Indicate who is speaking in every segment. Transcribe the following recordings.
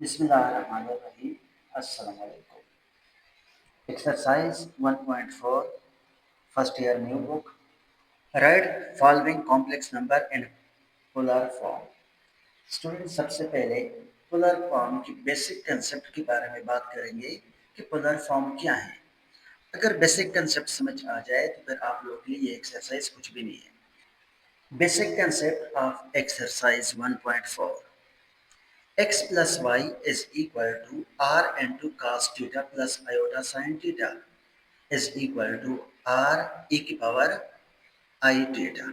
Speaker 1: बिस्मिल्लाहिर्रहमानिर्रहीम। अस्सलाम वालेकुम। Exercise 1.4, first year new book. Write following complex number in polar form. Student सबसे पहले पोलर फॉर्म की बेसिक कंसेप्ट के बारे में बात करेंगे कि पोलर फॉर्म क्या है। अगर बेसिक कंसेप्ट समझ आ जाए तो फिर आप लोगों के लिए ये एक्सरसाइज कुछ भी नहीं है। Basic concept of exercise 1.4, x plus y is equal to r into cos theta plus iota sin theta is equal to r e की पावर I theta।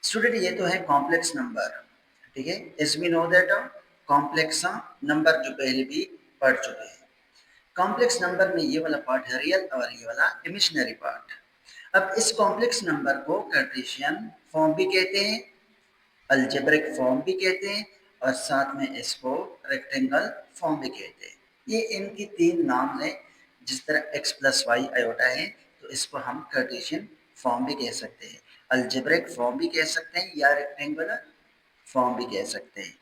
Speaker 1: स्टूडेंट ये तो है कॉम्प्लेक्स नंबर, ठीक है। Is we know that complex number जो पहले भी पढ़ चुके हैं। कॉम्प्लेक्स नंबर में ये वाला पार्ट है रियल और ये वाला इमेजिनरी पार्ट। अब इस कॉम्प्लेक्स नंबर को कार्टेशियन फॉर्म भी कहते हैं, अलजेब्रिक फॉर्म भी कहते हैं और साथ में इसको रेक्टेंगल फॉर्म भी कहते हैं। ये इनकी तीन नाम हैं। जिस तरह x प्लस वाई आयोटा है तो इसको हम कार्टेशियन फॉर्म भी कह सकते हैं, अलजेब्रिक फॉर्म भी कह सकते हैं या रेक्टेंगुलर फॉर्म भी कह सकते हैं।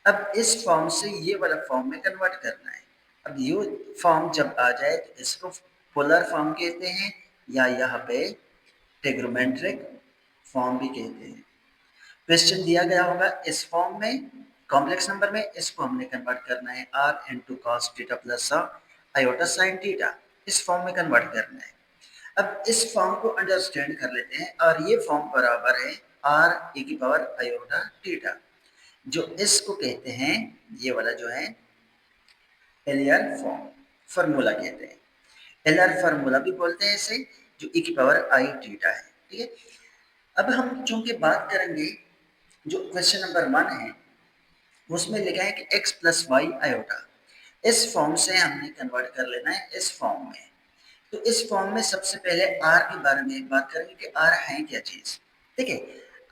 Speaker 1: अब इस फॉर्म से ये वाला फॉर्म में कन्वर्ट करना है। अब ये फॉर्म जब आ जाए तो इसको पोलर फॉर्म कहते हैं या यहाँ पे ट्रिग्नोमेट्रिक फॉर्म भी कहते हैं। क्वेश्चन दिया गया होगा इस फॉर्म में कॉम्प्लेक्स नंबर में, इसको हमने कन्वर्ट करना है r into cos theta plus iota sine theta, इस फॉर्म में कन्वर्ट करना है। अब इस फॉर्म को अंडरस्टैंड कर लेते हैं और ये फॉर्म बराबर है r e की पावर आयोटा थीटा, जो इसको कहते हैं ये वाला जो है एलियर फॉर्म फार्मूला कहते हैं। एलियर फार्मूला भी बोलते हैं इसे, जो e की पावर आई थीटा है, ठीक है। अब हम चूंकि बात करेंगे जो क्वेश्चन नंबर 1 है उसमें लिखा है कि x प्लस वाई आयोटा, इस फॉर्म से हमने कन्वर्ट कर लेना है इस फॉर्म में। तो इस फॉर्म में सबसे पहले r के बारे में बात करेंगे कि r है क्या चीज। ठीक है,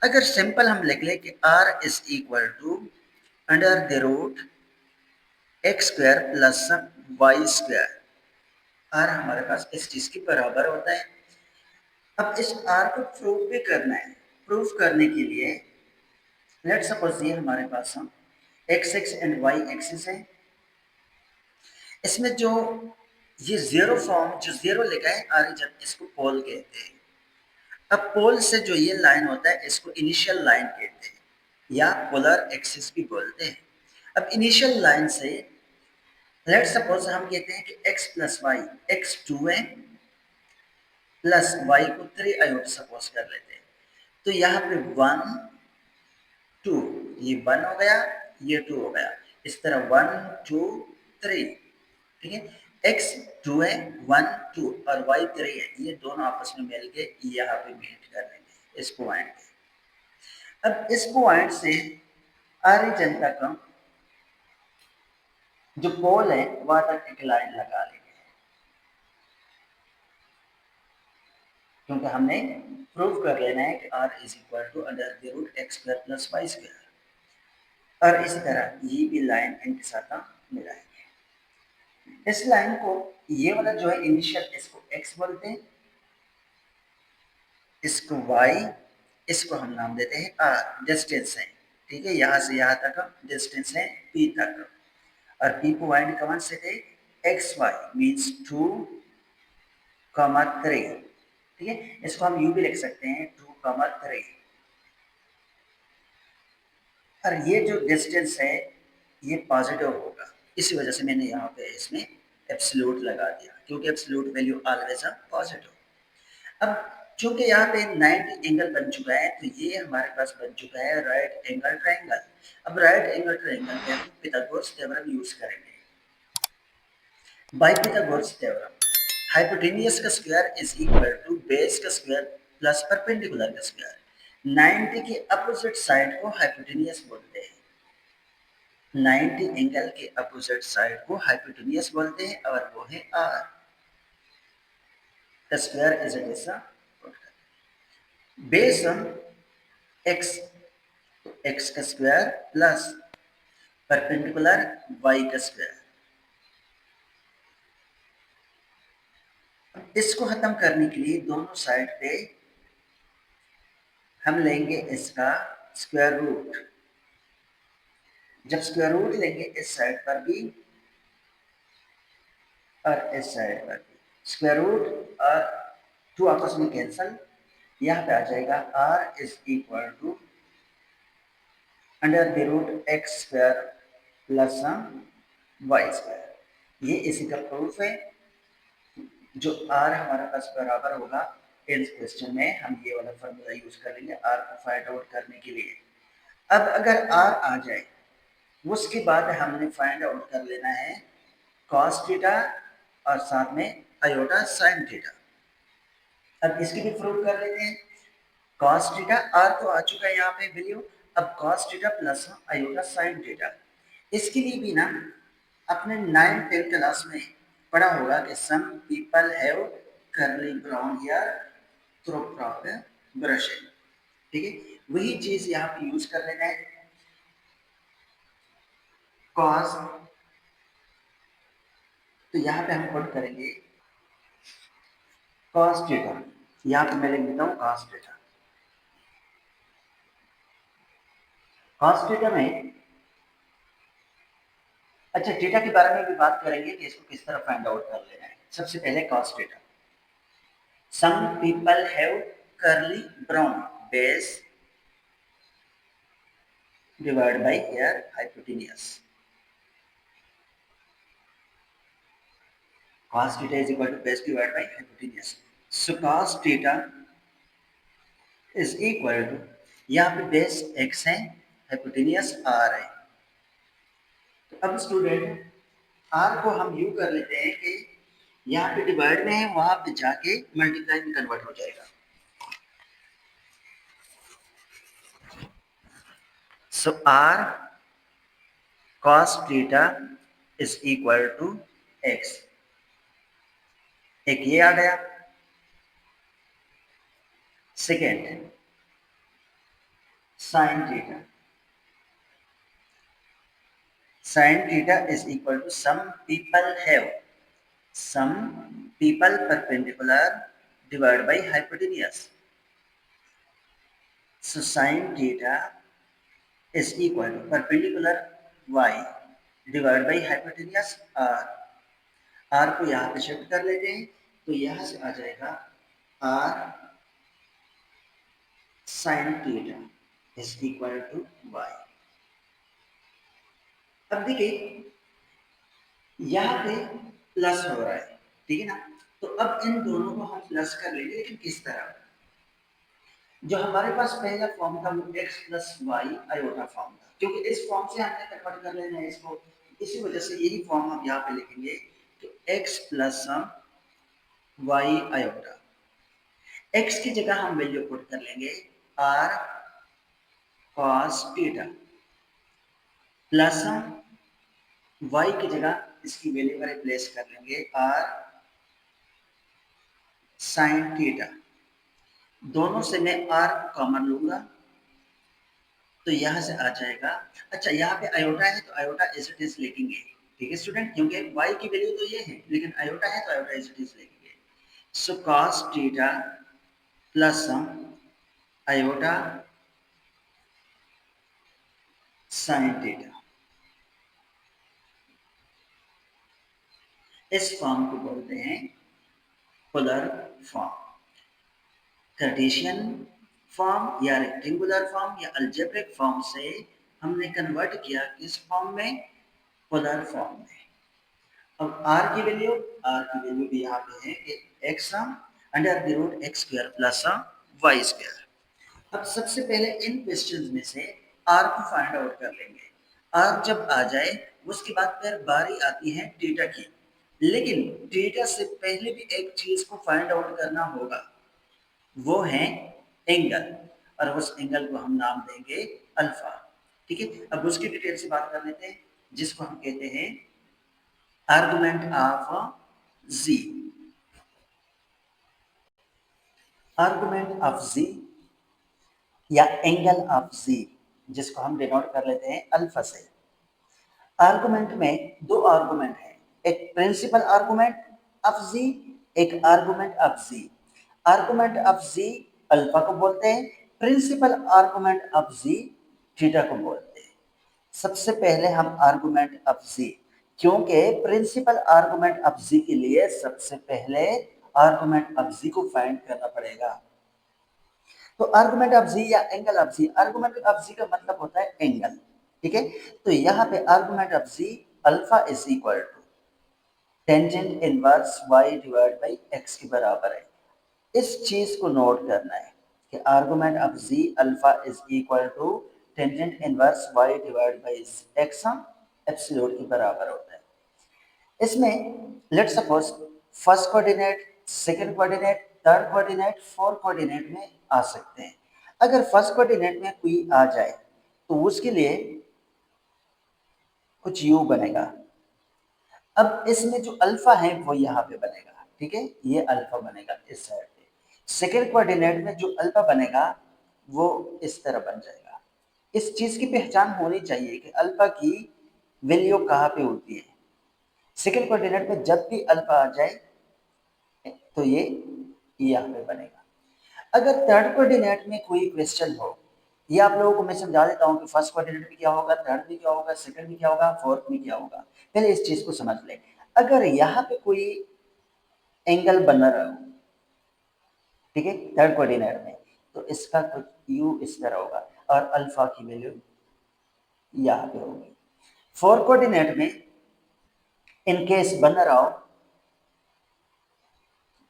Speaker 1: अगर सिंपल हम लिख ले कि r is equal to under the root X square plus Y square, r हमारे पास इस चीज के बराबर होता है। अब इस r को प्रूव भी करना है। प्रूफ करने के लिए लेट सपोज ये हमारे पास हम X X and Y axis है, इसमें जो ये जीरो फॉर्म जो जीरो लिखा है आर जब इसको पोल कहते हैं। अब पोल से जो ये लाइन होता है इसको इनिशियल लाइन कहते हैं या पोलर एक्सिस भी बोलते हैं। अब इनिशियल लाइन से लेट सपोज हम कहते हैं कि x प्लस वाई, एक्स 2 है प्लस वाई को 3 आयोट सपोज कर लेते हैं। तो यहाँ पे 1 2, ये 1 हो गया, ये 2 हो गया, इस तरह 1 2 3, ठीक है। x 2 है, 1 2 और y 3 है, ये दोनों आपस में मिलके यहाँ पे मीट कर लेंगे इस पॉइंट पे। अब इस पॉइंट से ओरिजिन तक जो पोल है वहां तक एक लाइन लगा लेंगे, क्योंकि हमने प्रूव कर लेना है कि r is equal to under the root X square plus Y square. और इसी तरह ये भी लाइन इनके साथ मिलाएंगे। इस लाइन को ये वाला जो है इनिशियल, इसको x बोलते हैं, इसको y, इसको हम नाम देते हैं r, डिस्टेंस है, ठीक है। यहाँ से यहाँ तक डिस्टेंस है p तक, और p पॉइंट कौन से थे, एक्स वाई मीन्स 2 3, ठीक है। इसको हम यू भी लिख सकते हैं 2 3। और ये जो डिस्टेंस है ये पॉजिटिव होगा, इसी वजह से मैंने यहाँ पे इसमें एब्सोल्यूट लगा दिया, क्योंकि एब्सोल्यूट वैल्यू ऑलवेज पॉजिटिव। अब चूंकि यहाँ पे 90 एंगल बन चुका है तो ये हमारे पास बन चुका है राइट एंगल ट्रायंगल। अब राइट एंगल ट्रायंगल में हम पिथागोरस थ्योरम यूज करेंगे। बाय पिथागोरस थ्योरम हाइपोटेन्यूज का square is equal to base का स्क्वायर प्लस परपेंडिकुलर का स्क्वायर। 90 के अपोजिट साइड को हाइपोटेन्यूज बोलते हैं, 90 एंगल के अपोजिट साइड को हाइपोटेन्यूज बोलते हैं और वो है r का स्क्वायर इज ऐसा बेस ऑन x, x का स्क्वायर प्लस परपेंडिकुलर y का स्क्वायर। इसको खत्म करने के लिए दोनों साइड पे हम लेंगे इसका स्क्वायर रूट, जब स्क्वायर रूट लेंगे इस साइड पर भी और इस साइड पर भी, स्क्वायर रूट और टू आपस में कैंसल, यहाँ पे आ जाएगा r is equal to under the root X square plus Y square. ये इसी का प्रूफ है। जो r हमारे पास बराबर होगा, इस क्वेश्चन में हम ये वाला फॉर्मूला यूज कर लेंगे r को फाइंड आउट करने के लिए। अब अगर r आ जाए, उसके बाद हमने फाइंड आउट कर लेना है cos थीटा और साथ में आयोटा sin थीटा। अब इसकी भी प्रूफ कर लेते हैं। cos थीटा r तो आ चुका है यहाँ पे वैल्यू, अब cos theta plus iota sin theta. इसके लिए भी ना अपने 9th-10th क्लास में पढ़ा होगा कि some people have curly brown hair through proper brushing. ठीक है, वही चीज यहाँ पे यूज कर लेना है। cos, तो यहाँ पे हम पुट करेंगे cos थीटा, यहाँ पे मैं लिख देता हूँ cos थीटा। cos थीटा में, अच्छा थीटा के बारे में भी बात करेंगे कि इसको किस तरह फाइंड आउट कर लेना है। सबसे पहले cos theta, some people have curly brown base divided by here hypotenuse. Cos theta is equal to base divided by hypotenuse. So cos theta is equal to, यहाँ पे बेस x है, hypotenuse r है। तो अब student r को हम you कर लेते हैं कि यहाँ पे डिवाइड में है, वहां पे जाके मल्टीप्लाई में कन्वर्ट हो जाएगा। So r cos theta is equal to x, एक ये आ गया। Second sin theta, sin theta is equal to some people have, some people perpendicular divided by hypotenuse. So sin theta is equal to perpendicular y divided by hypotenuse r। r को यहाँ पे shift कर लेते हैं, तो यहाँ से आ जाएगा r sin theta is equal to y। अब देखिए यहाँ पे प्लस हो रहा है, ठीक है ना, तो अब इन दोनों को हम प्लस कर लेंगे, लेकिन किस तरह? जो हमारे पास पहला फॉर्म था वो x plus Y iota form था, क्योंकि इस फॉर्म से हमने कन्वर्ट कर लेना है इसको, इसी वजह से यही फॉर्म हम यहाँ पे लिखेंगे कि x plus Y iota. x की जगह हम वैल्यू पुट कर लेंगे r cos theta plus y की जगह इसकी वैल्यू का रिप्लेस कर लेंगे r sin थीटा। दोनों से मैं r को कॉमन लूंगा, तो यहां से आ जाएगा। अच्छा यहाँ पे आयोटा है तो आयोटा एज इट इज लिखेंगे, ठीक है स्टूडेंट, क्योंकि y की वैल्यू तो ये है, लेकिन आयोटा है तो आयोटा एज इट इज लिखेंगे। सो cos theta plus iota sin theta, इस फॉर्म को बोलते हैं पोलर फॉर्म। कार्टेशियन फॉर्म या रेक्टेंगुलर फॉर्म या अलजेब्रिक फॉर्म से हमने कन्वर्ट किया किस फॉर्म में? पोलर फॉर्म में। अब r की वैल्यू भी यहाँ पे है कि x under the root X square plus Y square. अब सबसे पहले इन क्वेश्चंस में से r को फाइंड आउट कर लेंगे। r जब आ जाए उसके बाद फिर बारी आती है थीटा की, लेकिन थीटा से पहले भी एक चीज को फाइंड आउट करना होगा, वो है एंगल, और उस एंगल को हम नाम देंगे अल्फा। ठीक है, अब उसकी डिटेल से बात कर लेते हैं, जिसको हम कहते हैं argument of ji. Argument of z या एंगल ऑफ जी, जिसको हम डिनोट कर लेते हैं अल्फा से। आर्गुमेंट में दो आर्गुमेंट है, एक प्रिंसिपल आर्गुमेंट ऑफ जी, एक argument of ji. Argument of Z alpha को बोलते हैं, principal argument of Z theta को बोलते हैं। सबसे पहले हम आर्गुमेंट ऑफ जी, क्योंकि प्रिंसिपल आर्गुमेंट ऑफ जी के लिए सबसे पहले आर्गुमेंट ऑफ जी को फाइंड करना पड़ेगा। तो आर्गुमेंट ऑफ जी या angle of ji, argument of z का मतलब होता है एंगल, ठीक है। तो यहाँ पे argument of Z alpha is equal to tangent inverse y divide by x के बराबर है। इस चीज को नोट करना है कि argument of z alpha is equal to tangent inverse y divide by x absolute के बराबर होता है। इसमें let suppose first coordinate, second coordinate, third coordinate, fourth coordinate में आ सकते हैं। अगर फर्स्ट कोऑर्डिनेट में कोई आ जाए तो उसके लिए कुछ यू बनेगा। अब इसमें जो अल्फा है वो यहाँ पे बनेगा, ठीक है, ये अल्फा बनेगा इस साइड पे। सेकेंड कोऑर्डिनेट में जो अल्फा बनेगा वो इस तरह बन जाएगा। इस चीज की पहचान होनी चाहिए कि अल्फा की वैल्यू कहाँ पे होती है। सेकेंड कोऑर्डिनेट में जब भी अल्फा आ जाए तो ये यहाँ पे बनेगा। अगर थर्ड कोऑर्डिनेट में कोई क्वेश्चन हो, ये आप लोगों को मैं समझा देता हूँ कि फर्स्ट कोऑर्डिनेट में क्या होगा, थर्ड में क्या होगा, सेकंड में क्या होगा, फोर्थ में क्या होगा। पहले इस चीज को समझ ले। अगर यहाँ पे कोई एंगल बना रहा हो, ठीक है, थर्ड कोऑर्डिनेट में, तो इसका कुछ यू इस तरह होगा और अल्फा की वैल्यू यहाँ पे होगी। फोर्थ कोऑर्डिनेट में इन केस बन रहा हो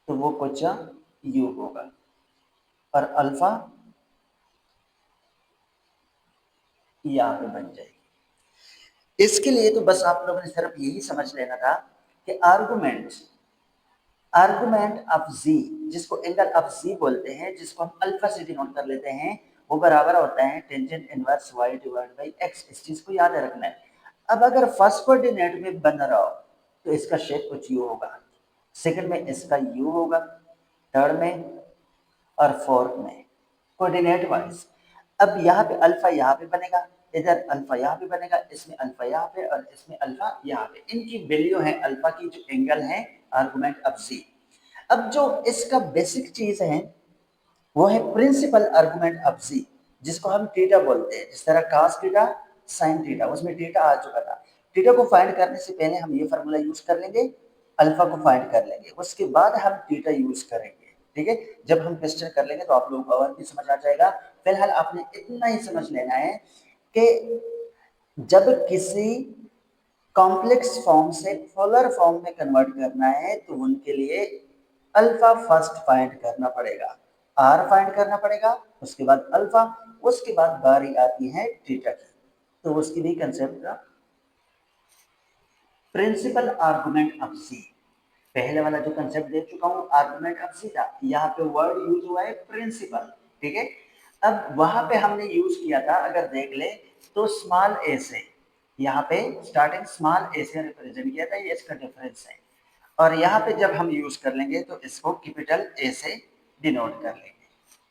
Speaker 1: तो वो कुछ यू होगा और अल्फा यहाँ पे बन जाएगी। इसके लिए तो बस आप लोगों ने सिर्फ यही समझ लेना था कि आर्गुमेंट ऑफ जी, जिसको एंगल ऑफ जी बोलते हैं, जिसको हम अल्फा से डिनोट कर लेते हैं, वो बराबर होता है tangent inverse y divide by x। इस चीज को याद रखना है। अब अगर फर्स्ट कोऑर्डिनेट में बन रहा हो तो इसका शेप कुछ यू होगा, सेकंड में इसका यू होगा, थर्ड में और फोर्थ में कोऑर्डिनेट वाइज। अब यहाँ पे अल्फा यहाँ पे बनेगा, इधर अल्फा यहाँ पे बनेगा, इसमें अल्फा यहाँ पे और इसमें अल्फा यहाँ पे। इनकी वैल्यू है अल्फा की जो एंगल है आर्गुमेंट ऑफ जी। अब जो इसका बेसिक चीज है वो है प्रिंसिपल आर्गुमेंट ऑफ जी, जिसको हम थीटा बोलते हैं। जिस तरह cos थीटा, sin थीटा, उसमें थीटा आ चुका था। थीटा को फाइंड करने से पहले हम ये फार्मूला यूज कर लेंगे, अल्फा को फाइंड कर लेंगे, उसके बाद हम थीटा यूज करेंगे, ठीक है। जब हम क्वेश्चन कर लेंगे तो आप लोगों को और भी समझ आ जाएगा। फिलहाल आपने इतना ही समझ लेना है कि जब किसी कॉम्प्लेक्स फॉर्म से पोलर फॉर्म में कन्वर्ट करना है तो उनके लिए अल्फा फर्स्ट फाइंड करना पड़ेगा, आर फाइंड करना पड़ेगा, उसके बाद अल्फा, उसके बाद बारी आती है थीटा की। तो उसकी भी कंसेप्ट का प्रिंसिपल आर्गुमेंट ऑफ सी, पहले वाला जो कंसेप्ट दे चुका हूं आर्गुमेंट ऑफ सी था, यहाँ पे वर्ड यूज हुआ है प्रिंसिपल, ठीक है। अब वहां पे हमने यूज किया था, अगर देख ले तो स्मॉल ए से, यहाँ पे स्टार्टिंग स्मॉल ए से रिप्रेजेंट किया था, ये इसका डिफरेंस है। और यहाँ पे जब हम यूज कर लेंगे तो इसको कैपिटल ए से डिनोट कर लेंगे,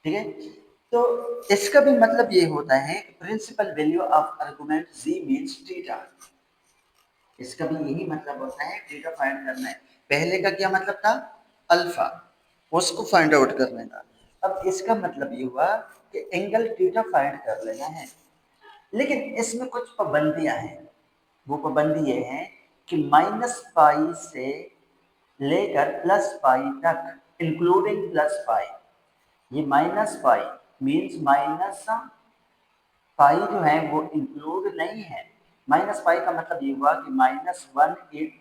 Speaker 1: ठीक है। तो इसका भी मतलब ये होता है principal value of argument Z means theta. इसका भी यही मतलब होता है, थीटा फाइंड करना है। पहले का क्या मतलब था, अल्फा, उसको फाइंड आउट कर लेना। अब इसका मतलब ये हुआ कि एंगल थीटा फाइंड कर लेना है। लेकिन इसमें कुछ पाबंदियां हैं। वो पाबंदी ये है कि माइनस पाई से लेकर प्लस पाई तक, इंक्लूडिंग प्लस पाई, ये minus pi means minus pi जो है वो इंक्लूड नहीं है। माइनस पाई का मतलब ये हुआ कि माइनस 180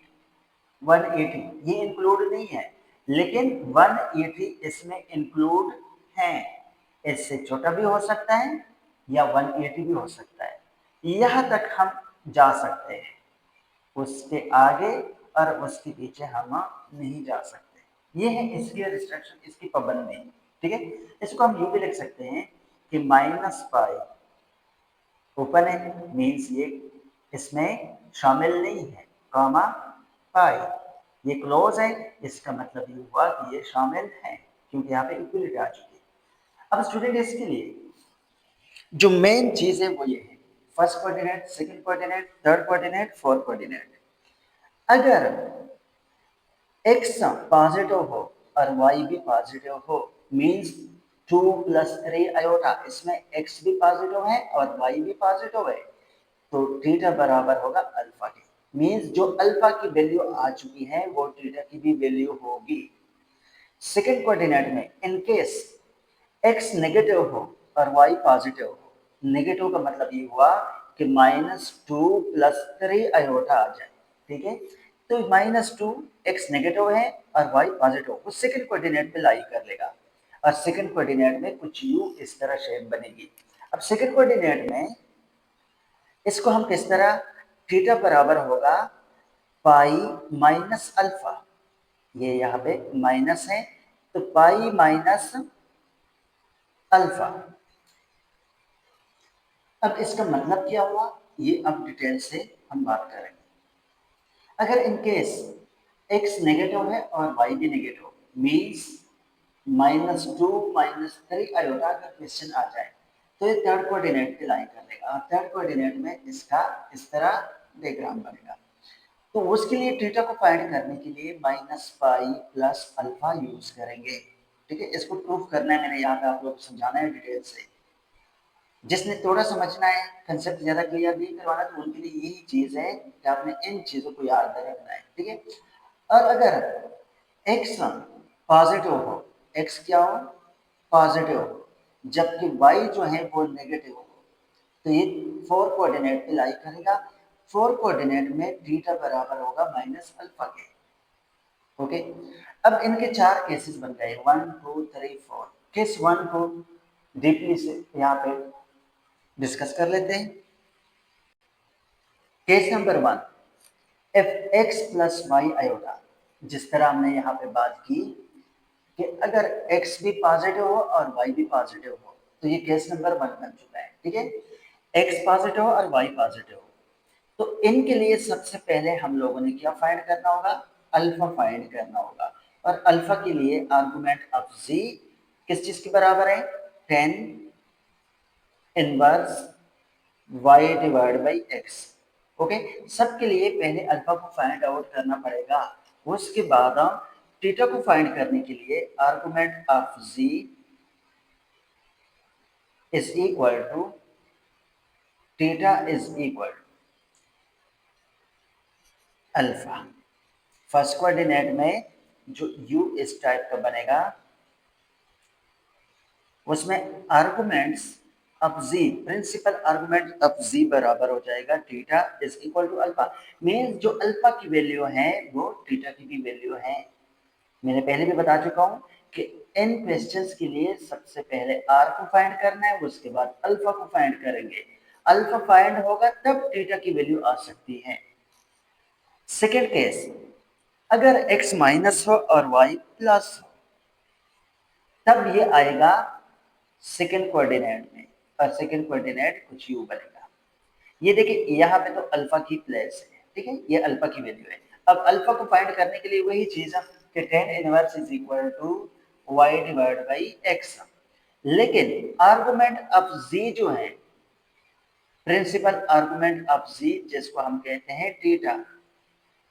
Speaker 1: ये इंक्लूड नहीं है, लेकिन 180 इसमें इंक्लूड है। इससे छोटा भी हो सकता है या 180 भी हो सकता है, यहाँ तक हम जा सकते हैं, उसके आगे और उसके पीछे हम नहीं जा सकते। ये है इसकी रिस्ट्रिक्शन, इसकी पाबंदी, ठीक है। इसको हम यूं भी लिख सकते हैं कि माइनस पाई ओपन है मीन्स ये इसमें शामिल नहीं है, कॉमा पाई ये क्लोज है, इसका मतलब ये हुआ कि ये शामिल है, क्योंकि यहाँ पे इक्वलिटी आ चुकी है। अब स्टूडेंट इसके लिए जो मेन चीज है वो ये है, first coordinate, second coordinate, third coordinate, fourth coordinate. अगर x पॉजिटिव हो और y भी पॉजिटिव हो मींस 2 + 3 आयोटा, इसमें x भी पॉजिटिव है और y भी पॉजिटिव है, तो थीटा बराबर होगा अल्फा के। मीन्स जो अल्फा की वैल्यू आ चुकी है वो थीटा की भी वैल्यू होगी। सेकेंड कोऑर्डिनेट में इन केस x नेगेटिव हो और y पॉजिटिव हो, नेगेटिव का मतलब ये हुआ कि -2 + 3 आयोटा आ जाए, ठीक है। तो -2 x नेगेटिव है और y पॉजिटिव, वो सेकंड कोऑर्डिनेट पे लाई कर लेगा और सेकंड कोऑर्डिनेट में कुछ u इस तरह शेप बनेगी। अब सेकंड कोऑर्डिनेट में इसको हम किस तरह, थीटा बराबर होगा पाई माइनस अल्फा, ये यहाँ पे माइनस है तो पाई माइनस अल्फा। अब इसका मतलब क्या हुआ ये अब डिटेल से हम बात करेंगे। अगर इन केस x नेगेटिव है और y भी नेगेटिव, मीन्स -2 -3 आयोटा का क्वेश्चन आ जाए तो ये थर्ड कोऑर्डिनेट पे लाई कर लेगा और थर्ड कोऑर्डिनेट में इसका इस तरह डायग्राम बनेगा। तो उसके लिए थीटा को फाइंड करने के लिए -पाई प्लस अल्फा यूज करेंगे, ठीक है। इसको प्रूफ करना है, मैंने यहाँ पे आप लोग को समझाना है डिटेल से। जिसने थोड़ा समझना है, कंसेप्ट ज्यादा क्लियर नहीं करवाना, तो उनके लिए यही चीज है कि आपने इन चीजों को याद रखना है, ठीक है। और अगर x पॉजिटिव हो, x क्या हो, पॉजिटिव हो, जबकि y जो है वो नेगेटिव हो, तो ये फोर कोऑर्डिनेट पे लाई करेगा। फोर कोऑर्डिनेट में थीटा बराबर होगा माइनस अल्फा के, ओके। अब इनके चार केसेस बन गए, 1 2 3 4। केस 1 को डीपली से यहाँ पे डिस्कस कर लेते हैं। Case number 1, F X plus Y iota. जिस तरह हमने यहाँ पे बात की कि अगर x भी पॉजिटिव हो और y भी पॉजिटिव हो, तो ये केस नंबर 1 बन चुका है, ठीक है। x पॉजिटिव हो और y पॉजिटिव हो, तो इनके लिए सबसे पहले हम लोगों ने क्या फाइंड करना होगा, अल्फा फाइंड करना होगा। और अल्फा के लिए आर्गुमेंट ऑफ z किस चीज के बराबर है, 10 inverse y divide by x, okay. सबके लिए पहले अल्फा को फाइंड आउट करना पड़ेगा, उसके बाद हम थीटा को फाइंड करने के लिए argument of z is equal to theta is equal alpha. First coordinate में जो u इस टाइप का बनेगा उसमें arguments of z, principal argument of z बराबर हो जाएगा theta is equal to alpha. Means जो अल्फा की वैल्यू है वो थीटा की भी वैल्यू है। मैंने पहले भी बता चुका हूं कि इन क्वेश्चंस के लिए सबसे पहले आर को फाइंड करना है, उसके बाद अल्फा को फाइंड करेंगे। अल्फा फाइंड होगा तब थीटा की वैल्यू आ सकती है। सेकेंड केस, अगर x माइनस हो और y प्लस हो, तब ये आएगा सेकेंड कोऑर्डिनेट में और सेकेंड कोऑर्डिनेट कुछ यू बनेगा। ये देखिए यहाँ पे तो अल्फा की प्लेस है, ठीक है, ये अल्फा की वैल्यू है। अब अल्फा को फाइंड करने के लिए वही चीज है कि tan inverse is equal to y divide by x। लेकिन आर्गुमेंट ऑफ z जो है, प्रिंसिपल आर्गुमेंट ऑफ z जिसको हम कहते हैं थीटा,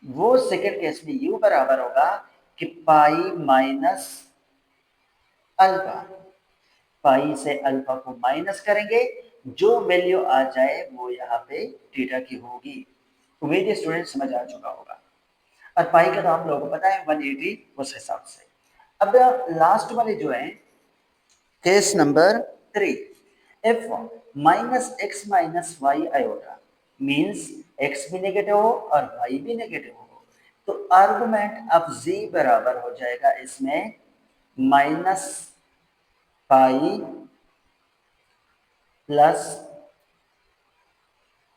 Speaker 1: वो सेकेंड केस में u बराबर होगा कि पाई माइनस अल्फा। पाई से अल्फा को माइनस करेंगे, जो वैल्यू आ जाए वो यहाँ पे थीटा की होगी। उम्मीद है स्टूडेंट समझ आ चुका होगा। और पाई का तो आप लोगों को पता है 180, उस हिसाब से। अब लास्ट वाले जो है case number 3, F minus X minus Y iota, means X भी नेगेटिव हो और वाई भी नेगेटिव हो, तो आर्गुमेंट ऑफ z बराबर हो जाएगा इसमें माइनस पाई प्लस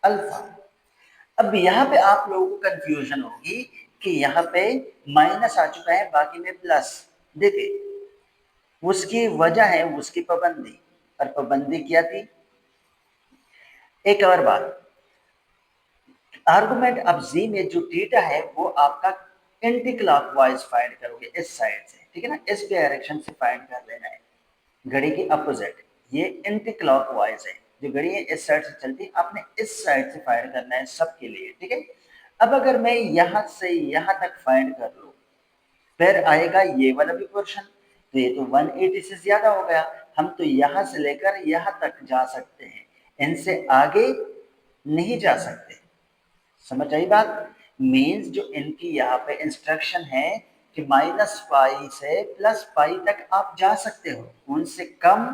Speaker 1: अल्फा। अब यहाँ पे आप लोगों को कंफ्यूजन होगी कि यहाँ पे माइनस आ चुका है, बाकी में प्लस। देखिए उसकी वजह है उसकी पाबंदी, और पाबंदी क्या थी, एक और बात, आर्गुमेंट ऑफ जी में जो थीटा है वो आपका एंटी क्लॉकवाइज फाइंड करोगे इस साइड से, ठीक है ना, इस डायरेक्शन से फाइंड कर लेना है, घड़ी की अपोजिट। ये एंटी क्लॉकवाइज है, जो घड़ी है इस साइड से चलती है, आपने इस साइड से फाइंड करना है सबके लिए, ठीक है। अब अगर मैं यहां से यहां तक फाइंड कर लूं, फिर आएगा ये वाला भी पोर्शन, तो ये तो 180 से ज्यादा हो गया, हम तो यहां से लेकर यहां तक जा सकते हैं, इनसे आगे नहीं जा सकते। समझ आई बात? मीन्स जो इनकी यहाँ पे इंस्ट्रक्शन है कि -पाई से +पाई तक आप जा सकते हो, उनसे कम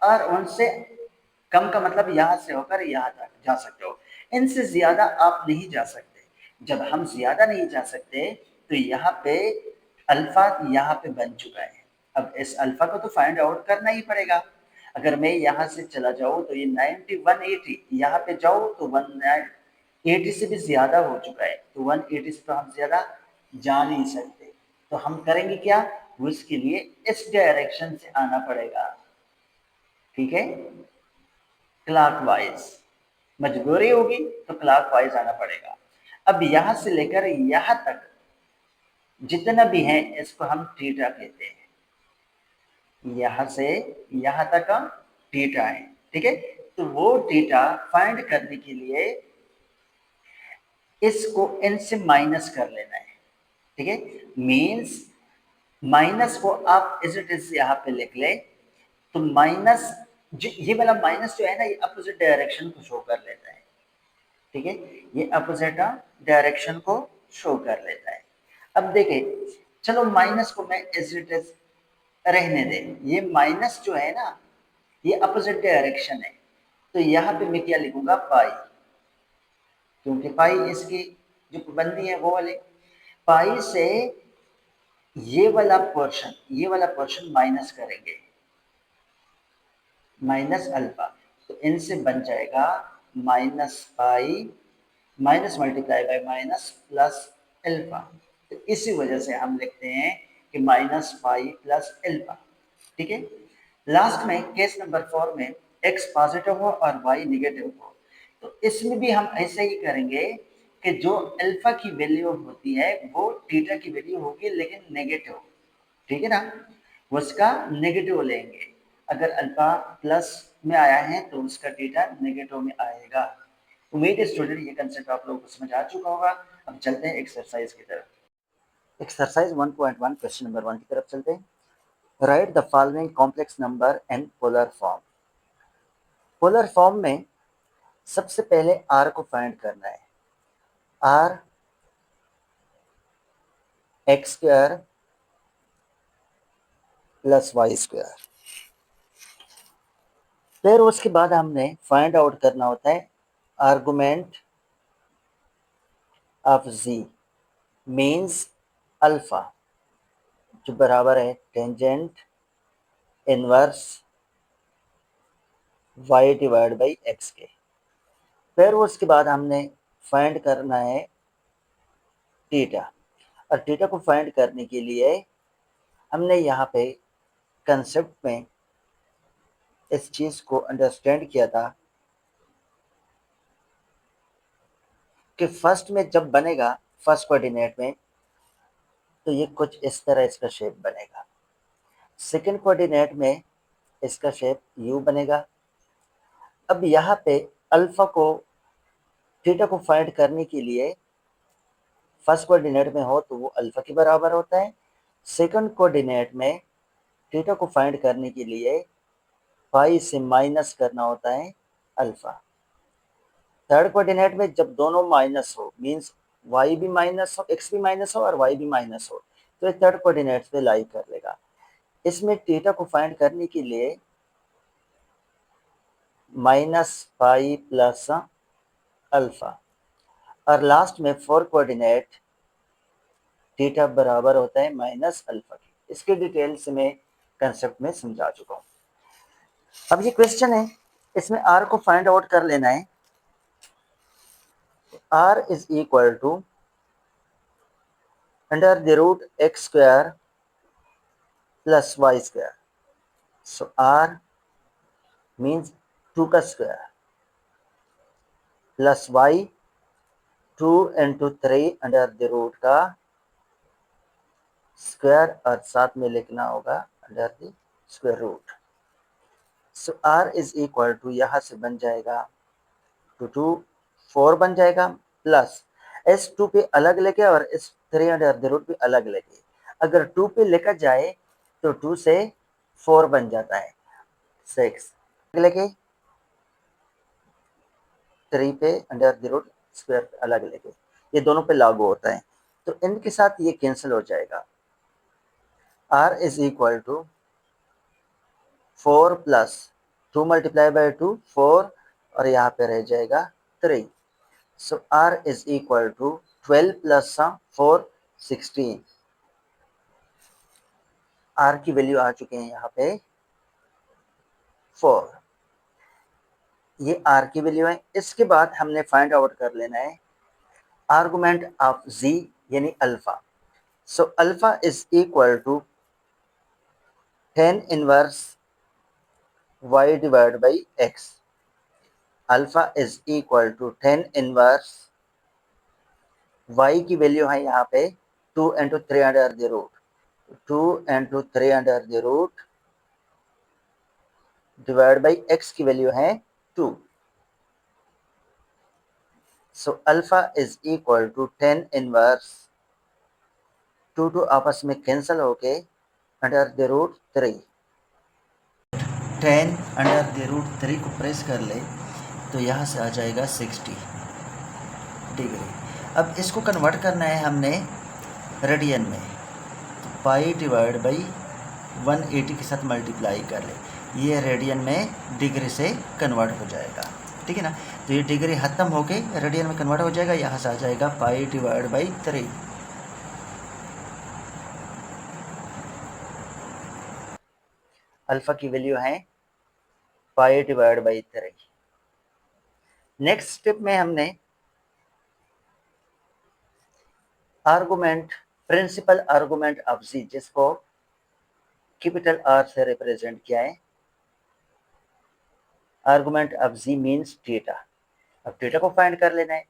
Speaker 1: और उनसे कम का मतलब यहाँ से होकर यहाँ तक जा सकते हो, इनसे ज्यादा आप नहीं जा सकते। जब हम ज्यादा नहीं जा सकते तो यहाँ पे अल्फा यहाँ पे बन चुका है। अब इस अल्फा को तो फाइंड आउट करना ही पड़ेगा। अगर मैं यहाँ से चला जाऊँ तो ये 90 180, यहाँ पे जाऊँ तो 180 से भी ज्यादा हो चुका है, तो 180 से तो हम ज्यादा जा नहीं सकते। तो हम करेंगे क्या, उसके लिए इस डायरेक्शन से आना पड़ेगा। ठीक है, क्लॉकवाइज मजबूरी होगी तो क्लॉकवाइज आना पड़ेगा। अब यहां से लेकर यहां तक जितना भी है इसको हम थीटा कहते हैं। यहां से यहां तक हम थीटा है। ठीक है, तो वो थीटा फाइंड करने के लिए इसको इनसे माइनस कर लेना है। ठीक है, मीन्स माइनस को आप एज इट इज यहाँ पे लिख ले, तो माइनस ये वाला माइनस जो है ना, ये अपोजिट डायरेक्शन को शो कर लेता है। ठीक है, ये अपोजिट डायरेक्शन को शो कर लेता है। अब देखिए, चलो माइनस को मैं एज इट इज रहने दें, ये माइनस जो है ना ये अपोजिट डायरेक्शन है, तो यहाँ पे मैं क्या लिखूंगा, पाई, क्योंकि पाई इसकी जो पाबंदी है वो वाले पाई से ये वाला पोर्शन माइनस करेंगे, माइनस अल्फा, तो इनसे बन जाएगा -pi minus multiply by minus plus alpha. तो इसी वजह से हम लिखते हैं कि -पाई प्लस अल्फा। ठीक है, लास्ट में केस नंबर 4 में x पॉजिटिव हो और y निगेटिव हो, तो इसमें भी हम ऐसे ही करेंगे कि जो अल्फा की वैल्यू होती है वो थीटा की वैल्यू होगी लेकिन नेगेटिव। ठीक है ना, उसका नेगेटिव लेंगे। अगर अल्फा प्लस में आया है तो उसका थीटा नेगेटिव में आएगा। उम्मीद है स्टूडेंट ये कंसेप्ट आप लोगों को समझ आ चुका होगा। अब चलते हैं एक्सरसाइज की तरफ। एक्सरसाइज 1.1 क्वेश्चन नंबर 1 की तरफ चलते हैं। Write the following complex number in polar form. Polar form में सबसे पहले आर को फाइंड करना है। R X square plus Y square. फिर उसके बाद हमने फाइंड आउट करना होता है argument of ji means alpha, जो बराबर है tangent inverse y divide by X के। फिर उसके बाद हमने फाइंड करना है थीटा, और थीटा को फाइंड करने के लिए हमने यहाँ पे कंसेप्ट में इस चीज को अंडरस्टैंड किया था कि फर्स्ट में जब बनेगा फर्स्ट कोऑर्डिनेट में तो ये कुछ इस तरह इसका शेप बनेगा, सेकंड कोऑर्डिनेट में इसका शेप यू बनेगा। अब यहाँ पे अल्फा को थीटा को फाइंड करने के लिए फर्स्ट कोऑर्डिनेट में हो तो वो अल्फा के बराबर होता है, सेकंड कोऑर्डिनेट में थीटा को फाइंड करने के लिए पाई से माइनस करना होता है अल्फा। थर्ड कोऑर्डिनेट में जब दोनों माइनस हो मींस y भी माइनस हो, x भी माइनस हो और y भी माइनस हो, तो ये थर्ड कोऑर्डिनेट पे लाई कर लेगा। इसमें थीटा को फाइंड करने के लिए -पाई प्लस अल्फा, और लास्ट में फोर्थ कोऑर्डिनेट थीटा बराबर होता है माइनस अल्फा की। इसके डिटेल से मैं कंसेप्ट में समझा चुका हूँ। अब ये क्वेश्चन है, इसमें r को फाइंड आउट कर लेना है। r is equal to under the root X square plus Y square. So r means 2 का square plus y 2 into 3 under the root का स्क्वायर, और साथ में लिखना होगा under the square root. So r is equal to यहाँ से बन जाएगा 2 4 बन जाएगा, प्लस इस 2 पे अलग लेके और इस 3 अंडर द रूट पे अलग लेके, अगर 2 पे लेकर जाए तो 2 से 4 बन जाता है 6, लेके 3 पे अंडर द रूट स्क्वायर अलग लेके, ये दोनों पे लागू होता है, तो इनके साथ ये कैंसिल हो जाएगा। r is equal to 4 plus 2 multiply by 2 4 और यहाँ पे रह जाएगा 3। So r is equal to 12 plus 4 16। r की वैल्यू आ चुके हैं यहाँ पे 4, ये r की वैल्यू है। इसके बाद हमने फाइंड आउट कर लेना है आर्गुमेंट ऑफ z यानी alpha. So alpha is equal to 10 inverse y divide by x। Alpha is equal to 10 inverse y की वैल्यू है यहाँ पे 2 into 3 under the root 2 into 3 under the root divide by x की value है 2। So alpha is equal to 10 inverse 2 आपस में cancel होके under the root 3। 10 under the root 3 को प्रेस कर ले तो यहाँ से आ जाएगा 60 डिग्री। अब इसको कन्वर्ट करना है हमने रेडियन में, तो पाई डिवाइड बाई 180 के साथ मल्टीप्लाई कर ले, ये रेडियन में डिग्री से कन्वर्ट हो जाएगा, ठीक है ना। तो ये डिग्री ख़त्म होके रेडियन में कन्वर्ट हो जाएगा, यहाँ से आ जाएगा पाई डिवाइड बाई 3। अल्फ़ा की वैल्यू है pi divide by 3। Next step में हमने argument principal argument of Z, जिसको कैपिटल आर से रिप्रेजेंट किया है। Argument of ji means theta. अब थीटा को फाइंड कर लेना है।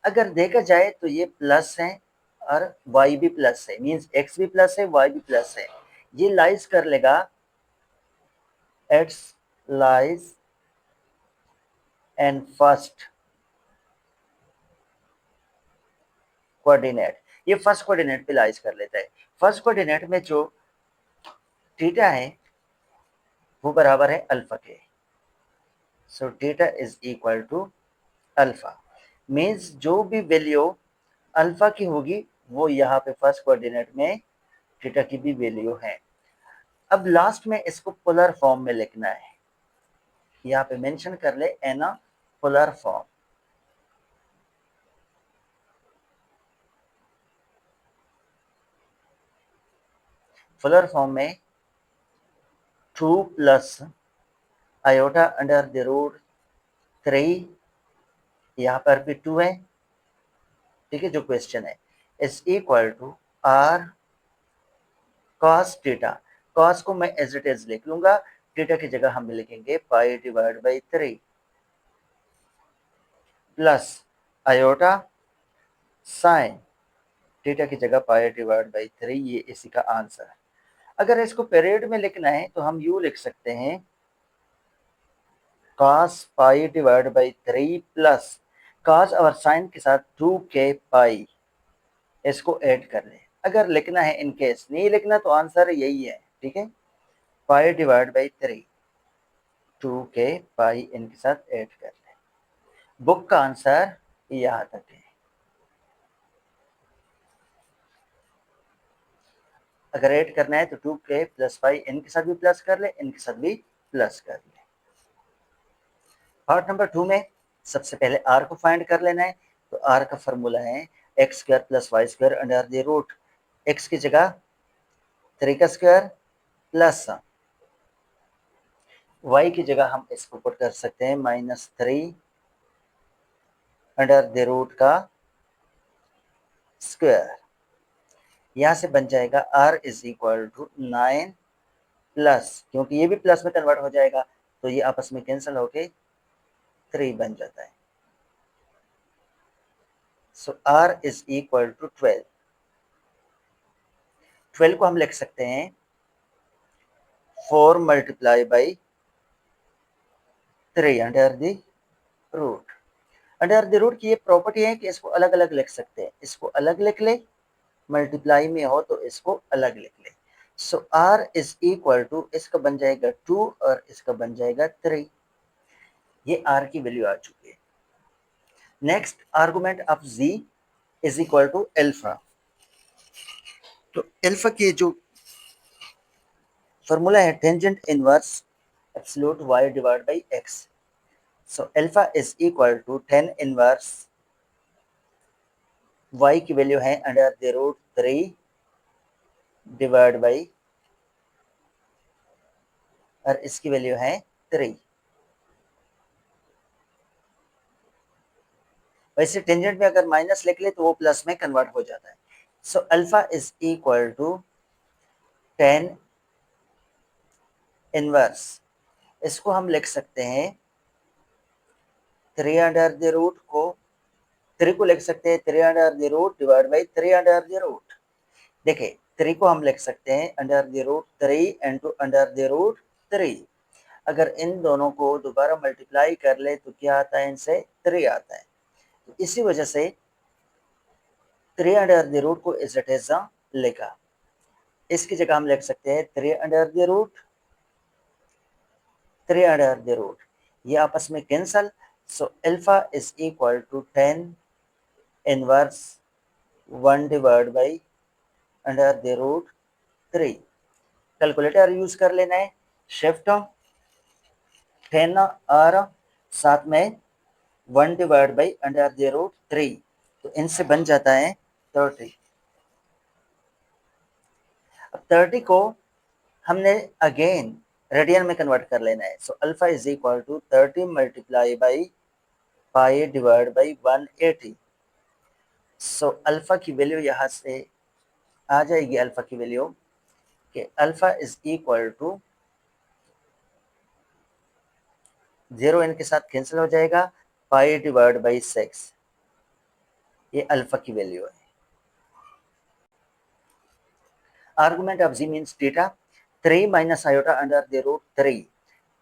Speaker 1: अगर देखा जाए तो ये प्लस है और y भी प्लस है, मीन्स x भी प्लस है y भी प्लस है। ये लाइज कर लेगा x lies and first coordinate, ये फर्स्ट कोऑर्डिनेट पे लाइज कर लेता है। फर्स्ट कोऑर्डिनेट में जो थीटा है वो बराबर है अल्फा के। So theta is equal to alpha, means जो भी वैल्यू अल्फा की होगी वो यहाँ पे फर्स्ट कोऑर्डिनेट में थीटा की भी वैल्यू है। अब लास्ट में इसको पोलर फॉर्म में लिखना है, यहाँ पे मेंशन कर ले एना पोलर फॉर्म। पोलर फॉर्म में 2 plus iota under the root 3, यहाँ पर भी 2 है, ठीक है, जो क्वेश्चन है, is equal to R cos theta. Cos को मैं एज इट इज लिख लूंगा, थीटा की जगह हम लिखेंगे पाई divide by 3 plus iota sine, theta की जगह पाई डिवाइड बाई 3, ये इसी का आंसर है। अगर इसको पीरियड में लिखना है तो हम यू लिख सकते हैं cos pi divide by 3 plus cos और साइन के साथ 2k पाई, इसको ऐड कर ले। अगर लिखना है, इन केस नहीं लिखना तो आंसर यही है, ठीक है, पाई डिवाइड बाई 3 2k पाई इनके साथ ऐड कर ले। बुक का आंसर यहाँ तक है। अगर ऐड करना है तो 2k प्लस पाई इनके साथ भी प्लस कर ले, इनके साथ भी प्लस कर ले। पार्ट नंबर 2 में सबसे पहले r को फाइंड कर लेना है। तो r का फॉर्मूला है X square plus Y square under the root X की जगह 3 का स्क्वायर प्लस y की जगह हम इसको पुट कर सकते हैं -3 अंडर द रूट का स्क्वायर। यहाँ से बन जाएगा r is equal to 9 plus, क्योंकि ये भी प्लस में कन्वर्ट हो जाएगा तो ये आपस में कैंसिल होके 3 बन जाता है। So r is equal to 12। 12 को हम लिख सकते हैं 4 multiply by 3 under the root. Under the root की ये प्रॉपर्टी है कि इसको अलग अलग लिख सकते हैं, इसको अलग लिख ले, मल्टीप्लाई में हो तो इसको अलग लिख ले। सो r इज इक्वल टू, इसका बन जाएगा 2 और इसका बन जाएगा 3। ये r की वैल्यू आ चुकी है। Next argument of z is equal to alpha. तो अल्फा के जो फॉर्मूला है tangent inverse absolute y divide by x। So alpha is equal to tan inverse y की वैल्यू है under the root 3 divide by, और इसकी value है 3। वैसे टेंजेंट में अगर माइनस लिख ले तो वो प्लस में कन्वर्ट हो जाता है। So alpha is equal to 10 inverse, इसको हम लिख सकते हैं 3 अंडर द रूट को 3 को लिख सकते हैं 3 under the root divide by 3 under the root. देखिए 3 को हम लिख सकते हैं under the root 3 into under the root 3। अगर इन दोनों को दोबारा मल्टीप्लाई कर ले तो क्या आता है, इनसे 3 आता है। तो इसी वजह से 3 अंडर द रूट को इज इट इज लिखा। इसकी जगह हम लिख सकते हैं 3 under the root 3 under the root, ये आपस में cancel. So alpha is equal to 10 inverse 1 divide by under the root 3। Calculator use कर लेना है, शिफ्ट 10 और साथ में 1 divide by under the root 3, तो इनसे बन जाता है 30। अब 30 को हमने अगेन रेडियन में कन्वर्ट कर लेना है। So alpha is equal to 30 multiply by pi divide by 180। So alpha की वैल्यू यहाँ से आ जाएगी, अल्फा की वैल्यू कि अल्फा इज इक्वल टू 0 इनके साथ कैंसिल हो जाएगा, पाई डिवाइड बाई 6, ये अल्फा की वैल्यू है। Argument of ji means theta 3 minus iota under the root 3,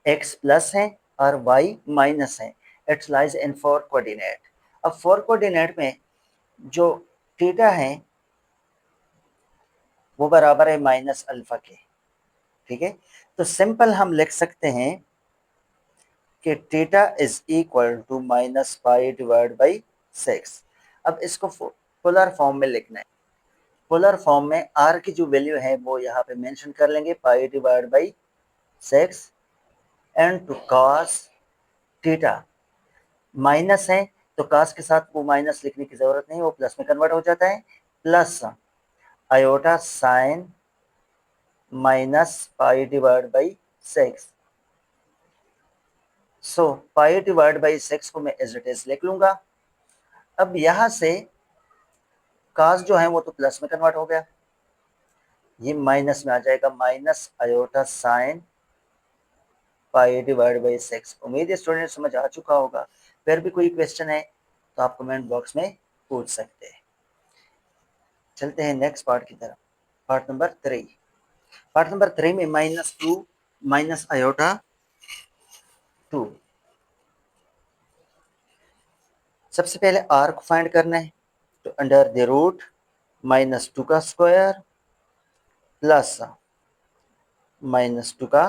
Speaker 1: x plus है और वाई माइनस है, इट्स लाइज इन 4 कोऑर्डिनेट। अब 4 कोऑर्डिनेट में जो थीटा है वो बराबर है माइनस अल्फा के, ठीक है। तो सिंपल हम लिख सकते हैं कि theta is equal to minus pi divide by 6। अब इसको पोलर फॉर्म में लिखना है। पोलर फॉर्म में आर की जो वैल्यू है वो यहाँ पे मेंशन कर लेंगे, pi divide by 6 and to cos theta. Minus है तो कॉस के साथ वो माइनस लिखने की जरूरत नहीं, वो प्लस में कन्वर्ट हो जाता है, plus iota sign minus pi divide by 6। So pi divide by 6 को मैं एज इट इज लिख लूंगा। अब यहां से cos जो है वो तो प्लस में कन्वर्ट हो गया, ये माइनस में आ जाएगा, minus iota sine pi divide by 6। उम्मीद है स्टूडेंट समझ आ चुका होगा। फिर भी कोई क्वेश्चन है तो आप कमेंट बॉक्स में पूछ सकते हैं। चलते हैं नेक्स्ट पार्ट की तरफ, पार्ट नंबर 3। पार्ट नंबर 3 में -2 माइनस आयोटा 2। सबसे पहले आर को फाइंड करना है, तो अंडर द रूट -2 का स्क्वायर प्लस -2 का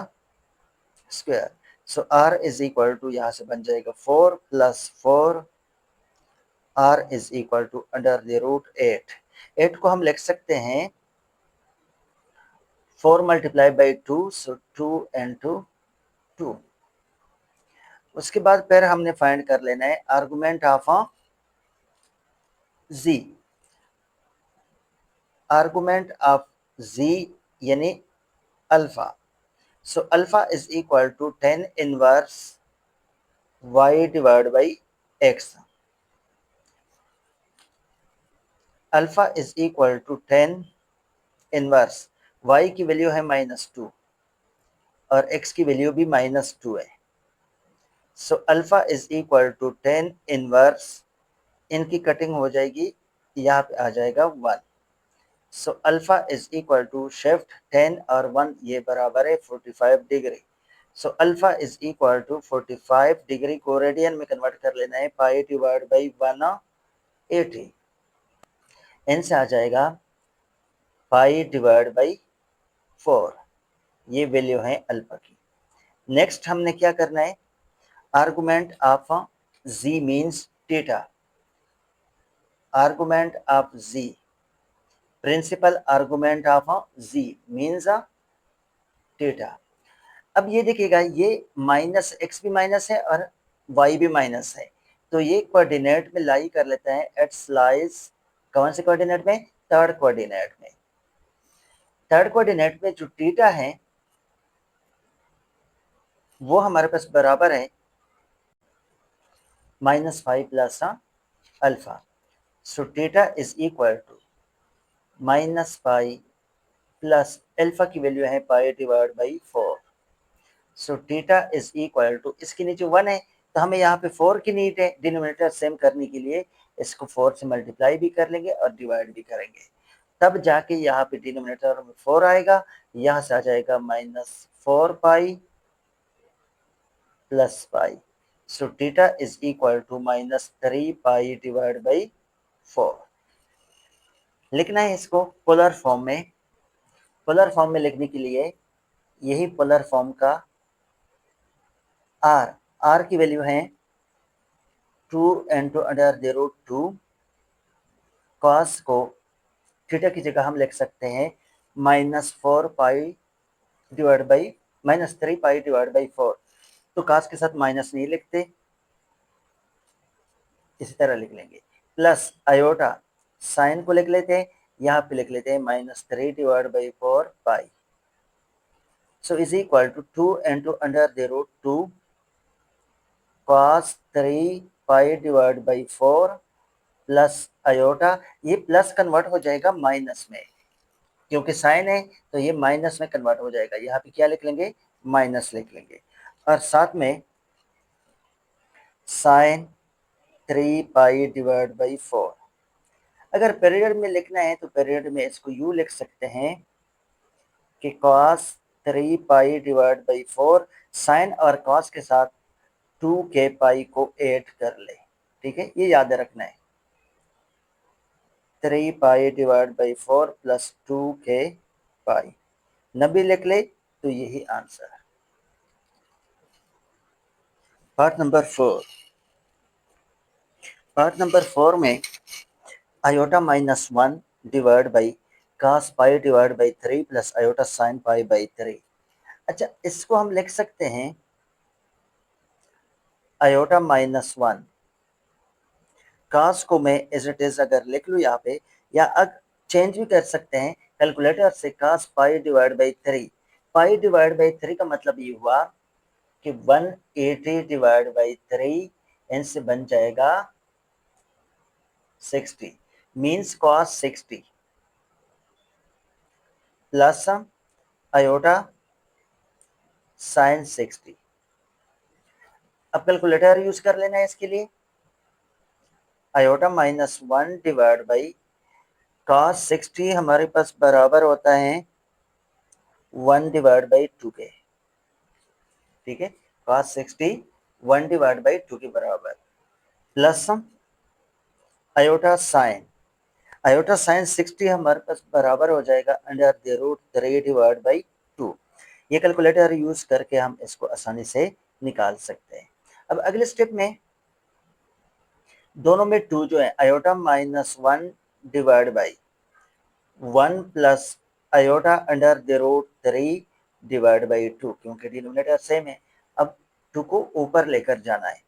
Speaker 1: square. So are is equal to यहाँ से बन जाएगा 4 plus 4, r is equal to under the root 8। 8 को हम लिख सकते हैं 4 मल्टीप्लाई बाई 2, सो 2 इंटू 2। उसके बाद फिर हमने फाइंड कर लेना है argument of ji. Argument of z यानी alpha. So alpha is equal to 10 inverse y divide by x। Alpha is equal to 10 inverse, y की वैल्यू है -2 और x की वैल्यू भी -2 है। So alpha is equal to 10 inverse, इनकी cutting हो जाएगी, यहाँ पे आ जाएगा 1। So alpha is equal to shift 10 और 1, ये बराबर है 45 degree. So alpha is equal to 45 degree को रेडियन में कन्वर्ट कर लेना है, पाई डिवाइड बाई 180। इनसे आ जाएगा पाई डिवाइड बाई 4, ये वैल्यू है अल्फा की। नेक्स्ट हमने क्या करना है, argument of ji means theta. argument of z, principal argument of z means theta. अब ये देखिएगा, ये माइनस एक्स भी माइनस है और वाई भी माइनस है, तो ये कोऑर्डिनेट में लाई कर लेता है, इट्स लाइज कौन से कोऑर्डिनेट में, थर्ड कोऑर्डिनेट में। थर्ड कोऑर्डिनेट में जो थीटा है वो हमारे पास बराबर है -5 plus alpha. So theta is equal to -5 plus alpha की वैल्यू है pi divide by 4। So theta is equal to, इसके नीचे 1 है तो हमें यहाँ पे 4 की नीड है, डिनोमिनेटर सेम करने के लिए इसको 4 से मल्टीप्लाई भी कर लेंगे और डिवाइड भी करेंगे, तब जाके यहाँ पे डिनोमिनेटर में 4 आएगा, यहाँ से आ जाएगा -4 pi plus pi. So theta is equal to -3 pi divide by 4। लिखना है इसको पोलर फॉर्म में। पोलर फॉर्म में लिखने के लिए यही पोलर फॉर्म का आर की वैल्यू है 2 into under the root 2, cos को थीटा की जगह हम लिख सकते हैं -4 pi divide by -3 pi divide by 4। तो कॉस के साथ माइनस नहीं लिखते, इसी तरह लिख लेंगे, प्लस आयोटा साइन को लिख लेते हैं, यहाँ पे लिख लेते हैं -3 divide by 4 pi. So is equal to 2 into under the root 2 cos 3 pi divide by 4 plus iota, ये प्लस कन्वर्ट हो जाएगा माइनस में, क्योंकि साइन है तो ये माइनस में कन्वर्ट हो जाएगा, यहाँ पे क्या लिख लेंगे, माइनस लिख लेंगे, और साथ में साइन 3 पाई डिवाइड बाई 4। अगर पीरियड में लिखना है तो पीरियड में इसको यू लिख सकते हैं कि cos 3 pi divide by 4, sine और cos के साथ 2 के पाई को ऐड कर ले, ठीक है, ये याद रखना है, 3 पाई डिवाइड बाई 4 प्लस 2 के पाई, नबी लिख ले तो यही आंसर है। पार्ट नंबर 4, पार्ट नंबर 4 में iota -1 divide by cos pi divide by 3 plus iota sine pi by 3। अच्छा, इसको हम लिख सकते हैं आयोटा -1, cos को मैं एज इट इज अगर लिख लूँ यहाँ पे, या अगर चेंज भी कर सकते हैं कैलकुलेटर से, cos pi divide by 3, pi divide by 3 का मतलब ये हुआ कि 180 डिवाइड बाई 3, इनसे बन जाएगा 60, means cos 60 plus iota sine 60। अब कैलकुलेटर यूज कर लेना है इसके लिए, आयोटा -1 डिवाइड बाई cos 60 हमारे पास बराबर होता है 1 डिवाइड बाई 2 के, ठीक है, cos 60 1 डिवाइड बाई 2 के बराबर, प्लस आयोटा साइन 60 हमारे पास बराबर हो जाएगा under the root 3 divide by 2। ये कैलकुलेटर यूज करके हम इसको आसानी से निकाल सकते हैं। अब अगले स्टेप में दोनों में 2 जो है, iota -1 divide by 1 plus iota under the root 3 divide by 2, क्योंकि डिनोमिनेटर सेम है, अब 2 को ऊपर लेकर जाना है,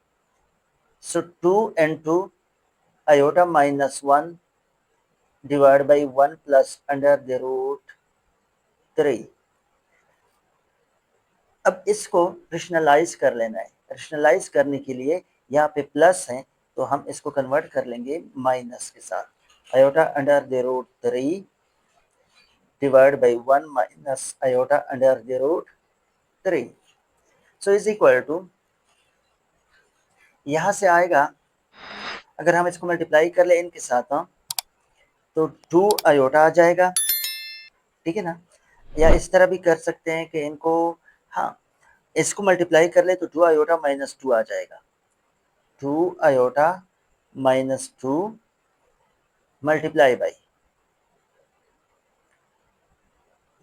Speaker 1: so 2 into iota -1 divide by 1 plus under the root 3। अब इसको रेशनलाइज कर लेना है, रेशनलाइज करने के लिए यहाँ पे प्लस है तो हम इसको कन्वर्ट कर लेंगे माइनस के साथ, iota under the root 3 divide by 1 minus iota under the root 3। So is equal to, यहाँ से आएगा, अगर हम इसको मल्टीप्लाई कर ले इनके साथ तो 2 आयोटा आ जाएगा, ठीक है ना, या इस तरह भी कर सकते हैं कि इनको, हाँ, इसको मल्टीप्लाई कर ले तो 2 आयोटा -2 आ जाएगा, 2 iota -2 multiply by,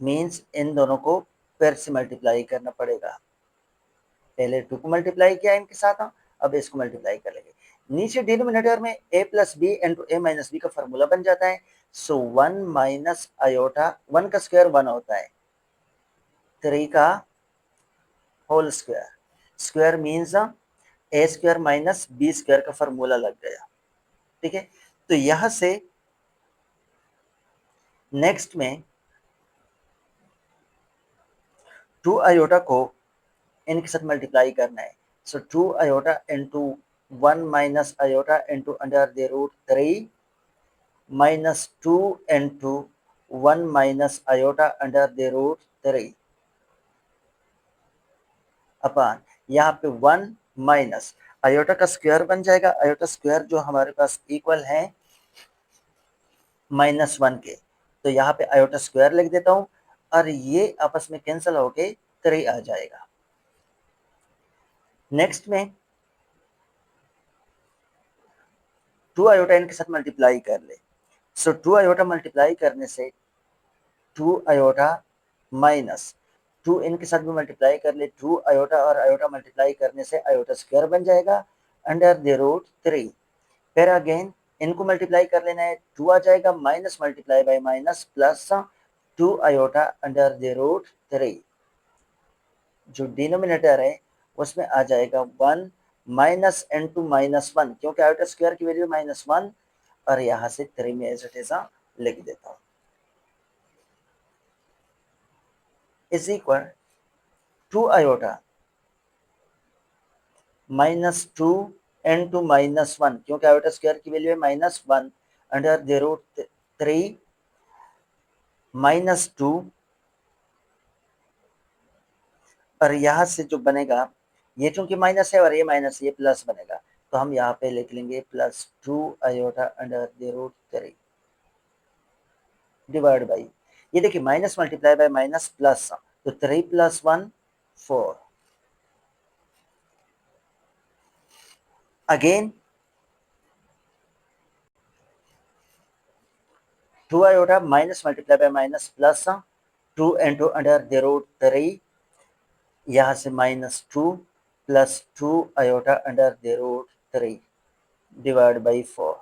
Speaker 1: means in दोनों को फिर से मल्टीप्लाई करना पड़ेगा, पहले 2 को मल्टीप्लाई किया इनके साथ, अब इसको मल्टीप्लाई कर लेंगे, नीचे डिनोमिनेटर में a plus b into a minus b का फॉर्मूला बन जाता है। सो 1 माइनस आयोटा, 1 का स्क्वायर 1 होता है, 3 का होल स्क्वायर, स्क्वायर मीन्स ए स्क्वायर माइनस बी स्क्वायर का फॉर्मूला लग गया। ठीक है, तो यहां से नेक्स्ट में 2 आयोटा को इनके साथ मल्टीप्लाई करना है। So 2 iota into 1 minus iota into under the root 3 minus 2 into 1 minus iota under the root 3 upon यहाँ पे 1 माइनस आयोटा का स्क्वायर बन जाएगा। आयोटा स्क्वायर जो हमारे पास इक्वल है -1 के, तो यहाँ पे आयोटा स्क्वायर लिख देता हूँ और ये आपस में कैंसिल होके 3 आ जाएगा। नेक्स्ट में 2 आयोटा इनके साथ मल्टीप्लाई कर ले। सो 2 आयोटा मल्टीप्लाई करने से 2 आयोटा माइनस 2 इनके साथ भी मल्टीप्लाई कर ले, 2 आयोटा और आयोटा मल्टीप्लाई करने से आयोटा स्क्वायर बन जाएगा अंडर द रूट 3। फिर अगेन इनको मल्टीप्लाई कर लेना है, 2 आ जाएगा minus multiply by minus plus 2 iota under the root 3। जो डिनोमिनेटर है उसमें आ जाएगा 1 माइनस इंटू -1, क्योंकि आयोटा स्क्वायर की वैल्यू -1 और यहाँ से 3 में एज इट इज लिख देता हूँ, इज इक्वल 2 आयोटा -2 इंटू -1, क्योंकि आयोटा स्क्वायर की वैल्यू है -1 अंडर द रूट 3 -2, और यहाँ से जो बनेगा, ये चूंकि माइनस है और ये माइनस, ये प्लस बनेगा, तो हम यहाँ पे लिख लेंगे +2 iota under the root 3 divide by, ये देखिए minus multiply by minus plus, तो 3 + 1 4। Again 2 iota minus multiply by minus plus 2 into under the root 3, यहाँ से -2 + 2 iota under the root 3 divide by 4।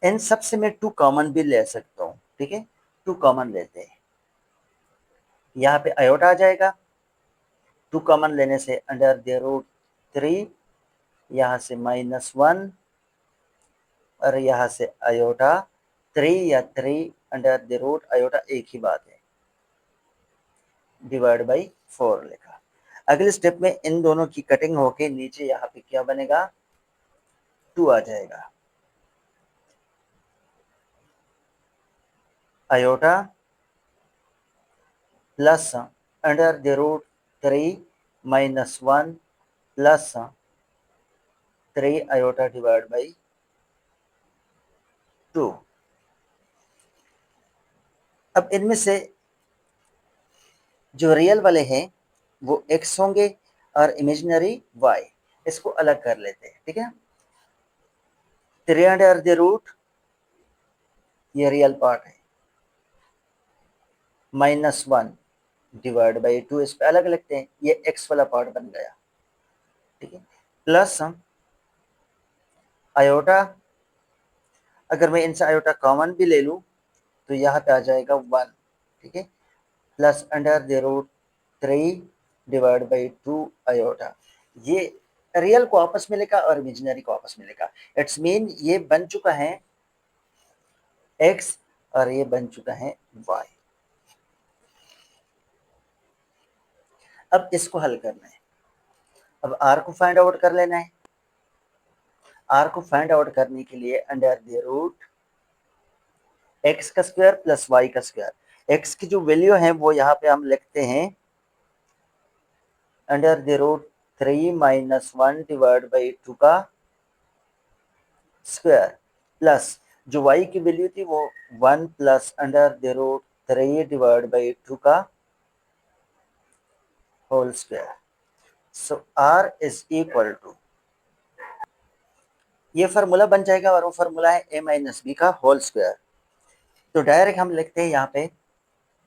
Speaker 1: इन सब से मैं 2 कॉमन भी ले सकता हूँ। ठीक है, 2 कॉमन लेते हैं, यहाँ पे आयोटा आ जाएगा, 2 कॉमन लेने से अंडर द रूट 3, यहाँ से -1 और यहाँ से आयोटा 3 या 3 अंडर द रूट आयोटा, एक ही बात है, डिवाइड बाई 4 लिखा। अगले स्टेप में इन दोनों की कटिंग होके नीचे यहाँ पे क्या बनेगा, 2 आ जाएगा, iota plus under the root 3 -1 plus 3 iota divide by 2। अब इनमें से जो रियल वाले हैं वो x होंगे और इमेजिनरी y, इसको अलग कर लेते हैं। ठीक है, 3 अंडर द रूट ये रियल पार्ट है, -1 डिवाइड बाई 2 इस पे अलग लिखते हैं, ये x वाला पार्ट बन गया। ठीक है, प्लस आयोटा, अगर मैं इनसे आयोटा कॉमन भी ले लूं तो यहाँ पे आ जाएगा 1। ठीक है, plus under the root 3 divide by 2 iota, ये रियल को आपस में लिखा और इमेजिनरी को आपस में लिखा। इट्स मीन ये बन चुका है x और ये बन चुका है y। अब इसको हल करना है, अब r को फाइंड आउट कर लेना है। r को फाइंड आउट करने के लिए अंडर द रूट x का स्क्वायर प्लस y का स्क्वायर, x की जो वैल्यू है वो यहाँ पे हम लिखते हैं under the root 3 - 1 divide by 2 का स्क्वायर, प्लस जो y की वैल्यू थी वो 1 plus under the root 3 divide by 2 का whole square. So r is equal to, ये फार्मूला बन जाएगा और वो फार्मूला है a माइनस बी का होल स्क्वायर। तो डायरेक्ट हम लिखते हैं यहाँ पे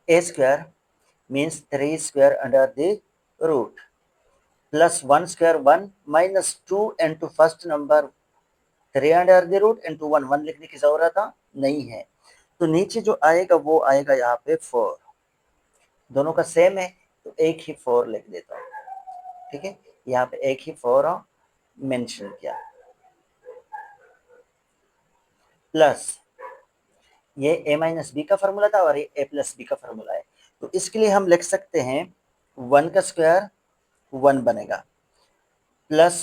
Speaker 1: a square means 3 square under the root plus 1 square 1 minus 2 into first number 3 under the root into 1 लिखने की जरूरत नहीं है। तो नीचे जो आएगा वो आएगा यहाँ पे 4, दोनों का सेम है तो एक ही 4 लिख देता हूँ। ठीक है, यहाँ पे एक ही 4 मेंशन किया, प्लस ये ए माइनस बी का फॉर्मूला था और ये ए प्लस बी का फॉर्मूला है। तो इसके लिए हम लिख सकते हैं 1 का स्क्वायर 1 बनेगा, प्लस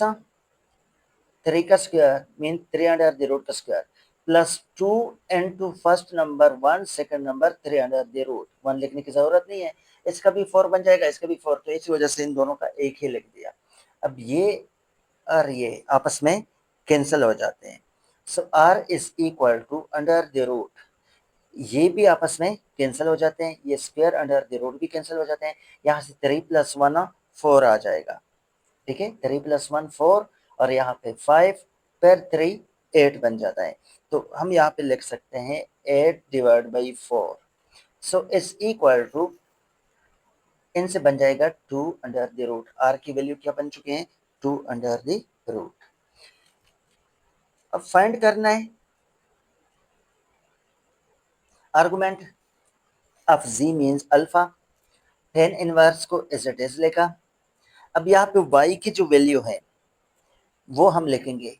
Speaker 1: 3 का square mean 3 under the root का square, plus 2 into first number 1 second number 3 under the root 1 लिखने की जरूरत नहीं है, इसका भी 4 बन जाएगा, इसका भी 4, तो इसी वजह से इन दोनों का एक ही लिख दिया। अब ये और ये आपस में कैंसिल हो जाते हैं, so are is equal to under the root, ये भी आपस में कैंसिल हो जाते हैं, ये स्क्वायर अंडर द रूट भी कैंसिल हो जाते हैं, यहाँ से 3 प्लस 1 4 आ जाएगा। ठीक है, 3 प्लस 1 4 और यहाँ पे 5 पर 3 8 बन जाता है। तो हम यहाँ पे लिख सकते हैं 8 divide by 4, so is equal to, इनसे बन जाएगा 2 अंडर द रूट, आर की वैल्यू क्या बन चुके हैं 2 अंडर द रूट। अब फाइंड करना है argument of z means alpha, tan inverse को एज इट इज लेगा। अब यहाँ पे y की जो वैल्यू है वो हम लिखेंगे,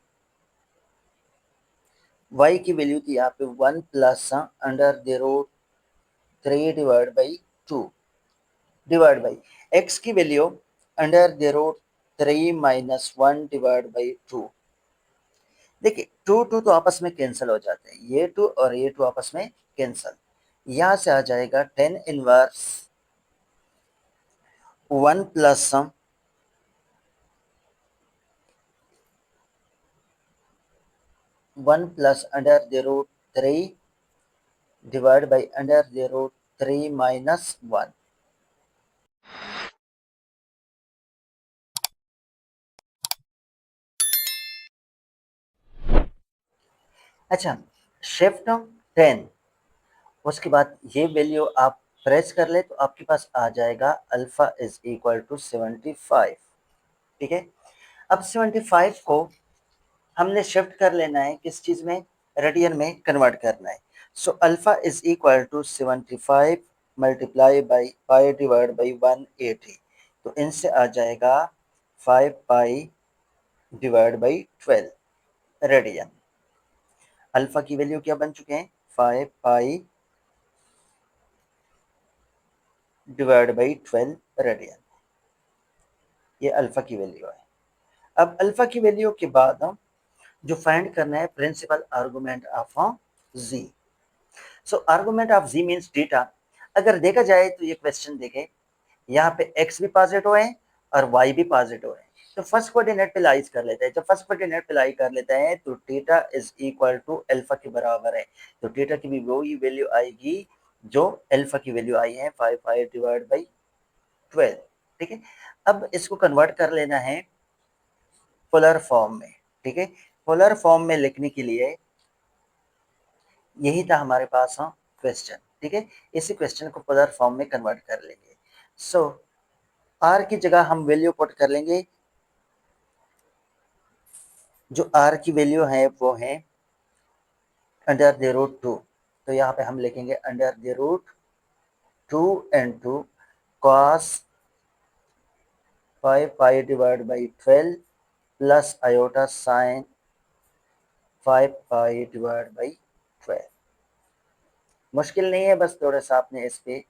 Speaker 1: y की वैल्यू थी यहाँ पे 1 plus under the root 3 divide by 2 divide by x की value under the root 3 minus 1 divide by 2। देखिए 2 2 तो आपस में कैंसिल हो जाते हैं, ये 2 और ये 2 आपस में कैंसिल, यहाँ से आ जाएगा 10 inverse 1 plus 1 plus under the root 3 divide by under the root 3 minus 1। अच्छा, शिफ्ट 10, उसके बाद ये वैल्यू आप प्रेस कर ले तो आपके पास आ जाएगा अल्फा इज इक्वल टू 75। ठीक है, अब 75 को हमने शिफ्ट कर लेना है किस चीज में, रेडियन में कन्वर्ट करना है। So alpha is equal to 75 multiply by pi divide by 180, तो इनसे आ जाएगा 5 pi divide by 12 radian. Alpha की वैल्यू क्या बन चुके हैं 5 पाई डिवाइड बाई 12 रेडियन, ये अल्फा की वैल्यू है। अब अल्फा की वैल्यू के बाद हम जो फाइंड करना है principal argument of z. So argument of z means theta. अगर देखा जाए तो ये क्वेश्चन देखे, यहाँ पे x भी पॉजिटिव है और y भी पॉजिटिव है, तो फर्स्ट कोऑर्डिनेट पे लाइज कर लेते हैं। जब फर्स्ट कोऑर्डिनेट पे लाई कर लेते हैं तो theta is equal to alpha के बराबर है, तो थीटा की भी वही वैल्यू आएगी जो अल्फा की वैल्यू आई है 5 पाई डिवाइड बाई 12। ठीक है, अब इसको कन्वर्ट कर लेना है पोलर फॉर्म में। ठीक है, पोलर फॉर्म में लिखने के लिए यही था हमारे पास क्वेश्चन। ठीक है, इसी क्वेश्चन को पोलर फॉर्म में कन्वर्ट कर लेंगे। सो आर की जगह हम वैल्यू पुट कर लेंगे, जो आर की वैल्यू है वो है अंडर द रूट 2, तो यहाँ पे हम लिखेंगे under the root 2 into cos 5 pi divide by 12 plus iota sine 5 pi divide by 12। मुश्किल नहीं है, बस थोड़ा सा आपने इस पे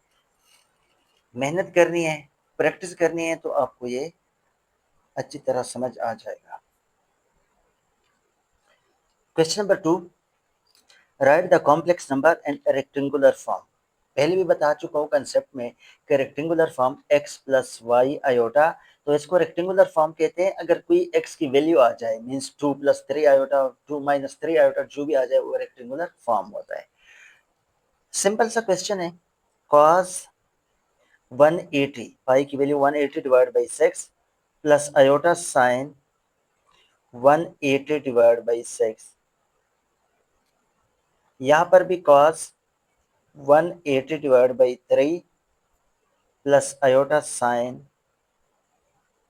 Speaker 1: मेहनत करनी है, प्रैक्टिस करनी है, तो आपको ये अच्छी तरह समझ आ जाएगा। Question number 2, write the complex number in rectangular form. पहले भी बता चुका हूँ कंसेप्ट में कि rectangular form x plus Y iota, तो इसको रेक्टेंगुलर फॉर्म कहते हैं अगर कोई x की वैल्यू आ जाए, means 2 plus 3 iota 2 minus 3 iota जो भी आ जाए वो रेक्टेंगुलर फॉर्म होता है। सिंपल सा क्वेश्चन है, cos 180 पाई की value 180 divide by 6 plus iota sign 180 divide by 6, यहाँ पर भी cos 180 divide by 3 plus iota sign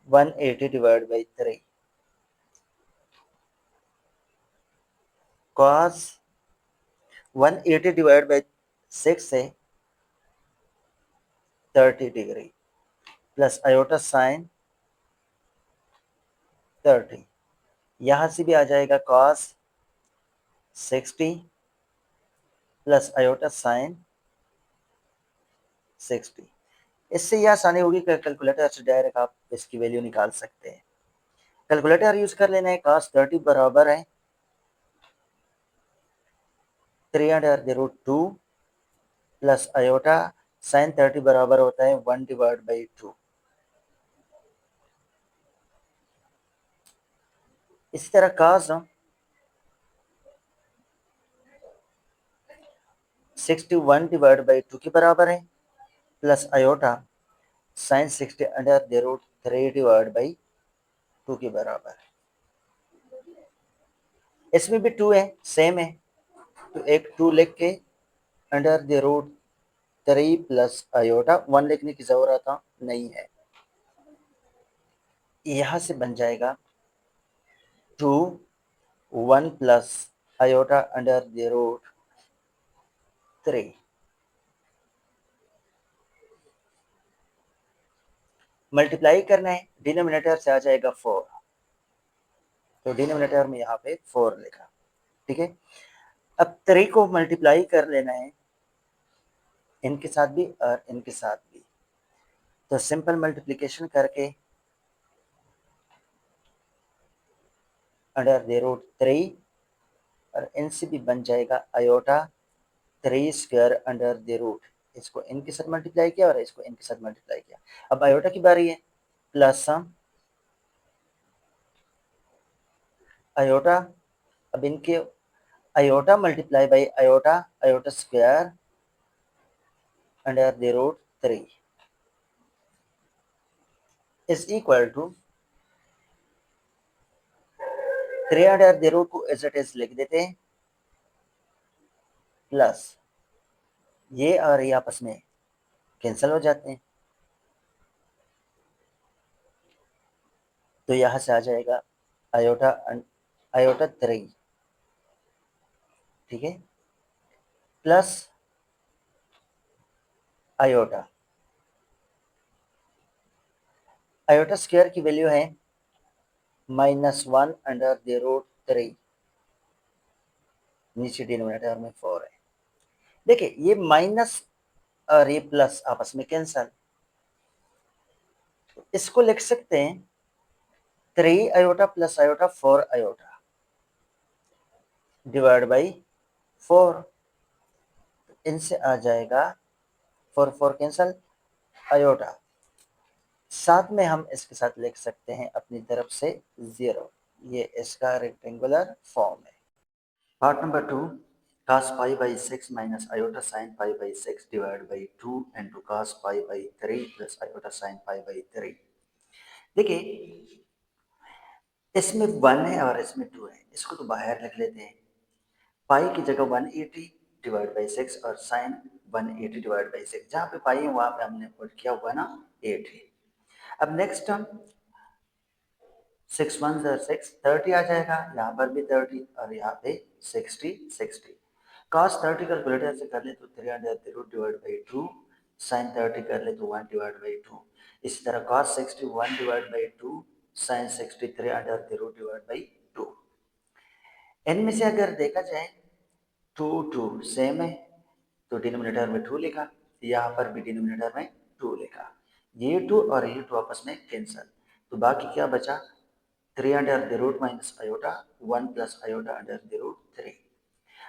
Speaker 1: 180 divide by 3 cos 180 divide by 6 है 30 डिग्री प्लस आयोटा साइन 30। यहाँ से भी आ जाएगा cos 60 प्लस आयोटा साइन 60। इससे यह आसानी होगी कि कैलकुलेटर से डायरेक्ट आप इसकी वैल्यू निकाल सकते हैं। कैलकुलेटर यूज कर लेना है। cos 30 बराबर है 3√2 प्लस आयोटा साइन 30 बराबर होता है 1 डिवाइड बाई 2। इसी तरह cos 61 डिवाइड बाई 2 के बराबर है plus iota sine 60 under the root 3 divide by 2 के बराबर है। इसमें भी 2 है, सेम है, तो एक 2 लिख के under the root 3 plus iota 1 लिखने की जरूरत नहीं है। यहां से बन जाएगा 2 1 plus iota under the root 3। Multiply करना है, डिनोमिनेटर से आ जाएगा 4, तो डिनोमिनेटर में यहाँ पे 4 लिखा। ठीक है, अब 3 को मल्टीप्लाई कर लेना है इनके साथ भी और इनके साथ भी, तो सिंपल मल्टीप्लिकेशन करके अंडर द रूट 3 और इनसे भी बन जाएगा iota 3 square under the root. इसको इनके साथ मल्टीप्लाई किया और इसको इनके साथ मल्टीप्लाई किया। अब आयोटा की बारी है, प्लस सम आयोटा, अब इनके iota multiply by iota, iota square under the root 3 is equal to 3 under the root को एज इट इज लिख देते हैं, प्लस ये और ये आपस में कैंसिल हो जाते हैं, तो यहां से आ जाएगा आयोटा आयोटा 3, ठीक है, प्लस आयोटा, आयोटा स्क्वायर की वैल्यू है -1 अंडर द रूट 3, नीचे डिनोमिनेटर में 4 है। देखिए ये माइनस और ये प्लस आपस में कैंसल, इसको लिख सकते हैं 3 iota plus iota 4 iota divide by 4, इनसे आ जाएगा 4 4 कैंसल आयोटा, साथ में हम इसके साथ लिख सकते हैं अपनी तरफ से 0। ये इसका रेक्टेंगुलर फॉर्म है। Part number 2, cos pi by 6 minus iota sin pi by 6 divided by 2 into cos pi by 3 plus iota sin pi by 3। देखिए इसमें 1 है और इसमें 2 है, इसको तो बाहर लिख लेते हैं। पाई की जगह 180 डिवाइड बाई 6 और साइन 180 डिवाइड बाई 6, जहाँ पे पाई है वहाँ पे हमने पुट किया हुआ ना 8 है। अब नेक्स्ट टर्म 6 1 6 30 आ जाएगा, यहाँ पर भी 30 और यहाँ पे 60 60। cos 30 कैलकुलेटर से कर ले तो 3 under root divide by 2, sine 30 कर ले तो 1 डिवाइड बाई 2। इसी तरह cos 60 1 divide by 2, sine 63 under root divide by 2। इनमें से अगर देखा जाए 2 2 सेम है, तो डिनोमिनेटर में 2 लिखा, यहाँ पर भी डिनोमिनेटर में 2 लिखा, ये 2 और ये 2 आपस में कैंसल, तो बाकी क्या बचा 3 under the root minus iota 1 plus iota under the root 3।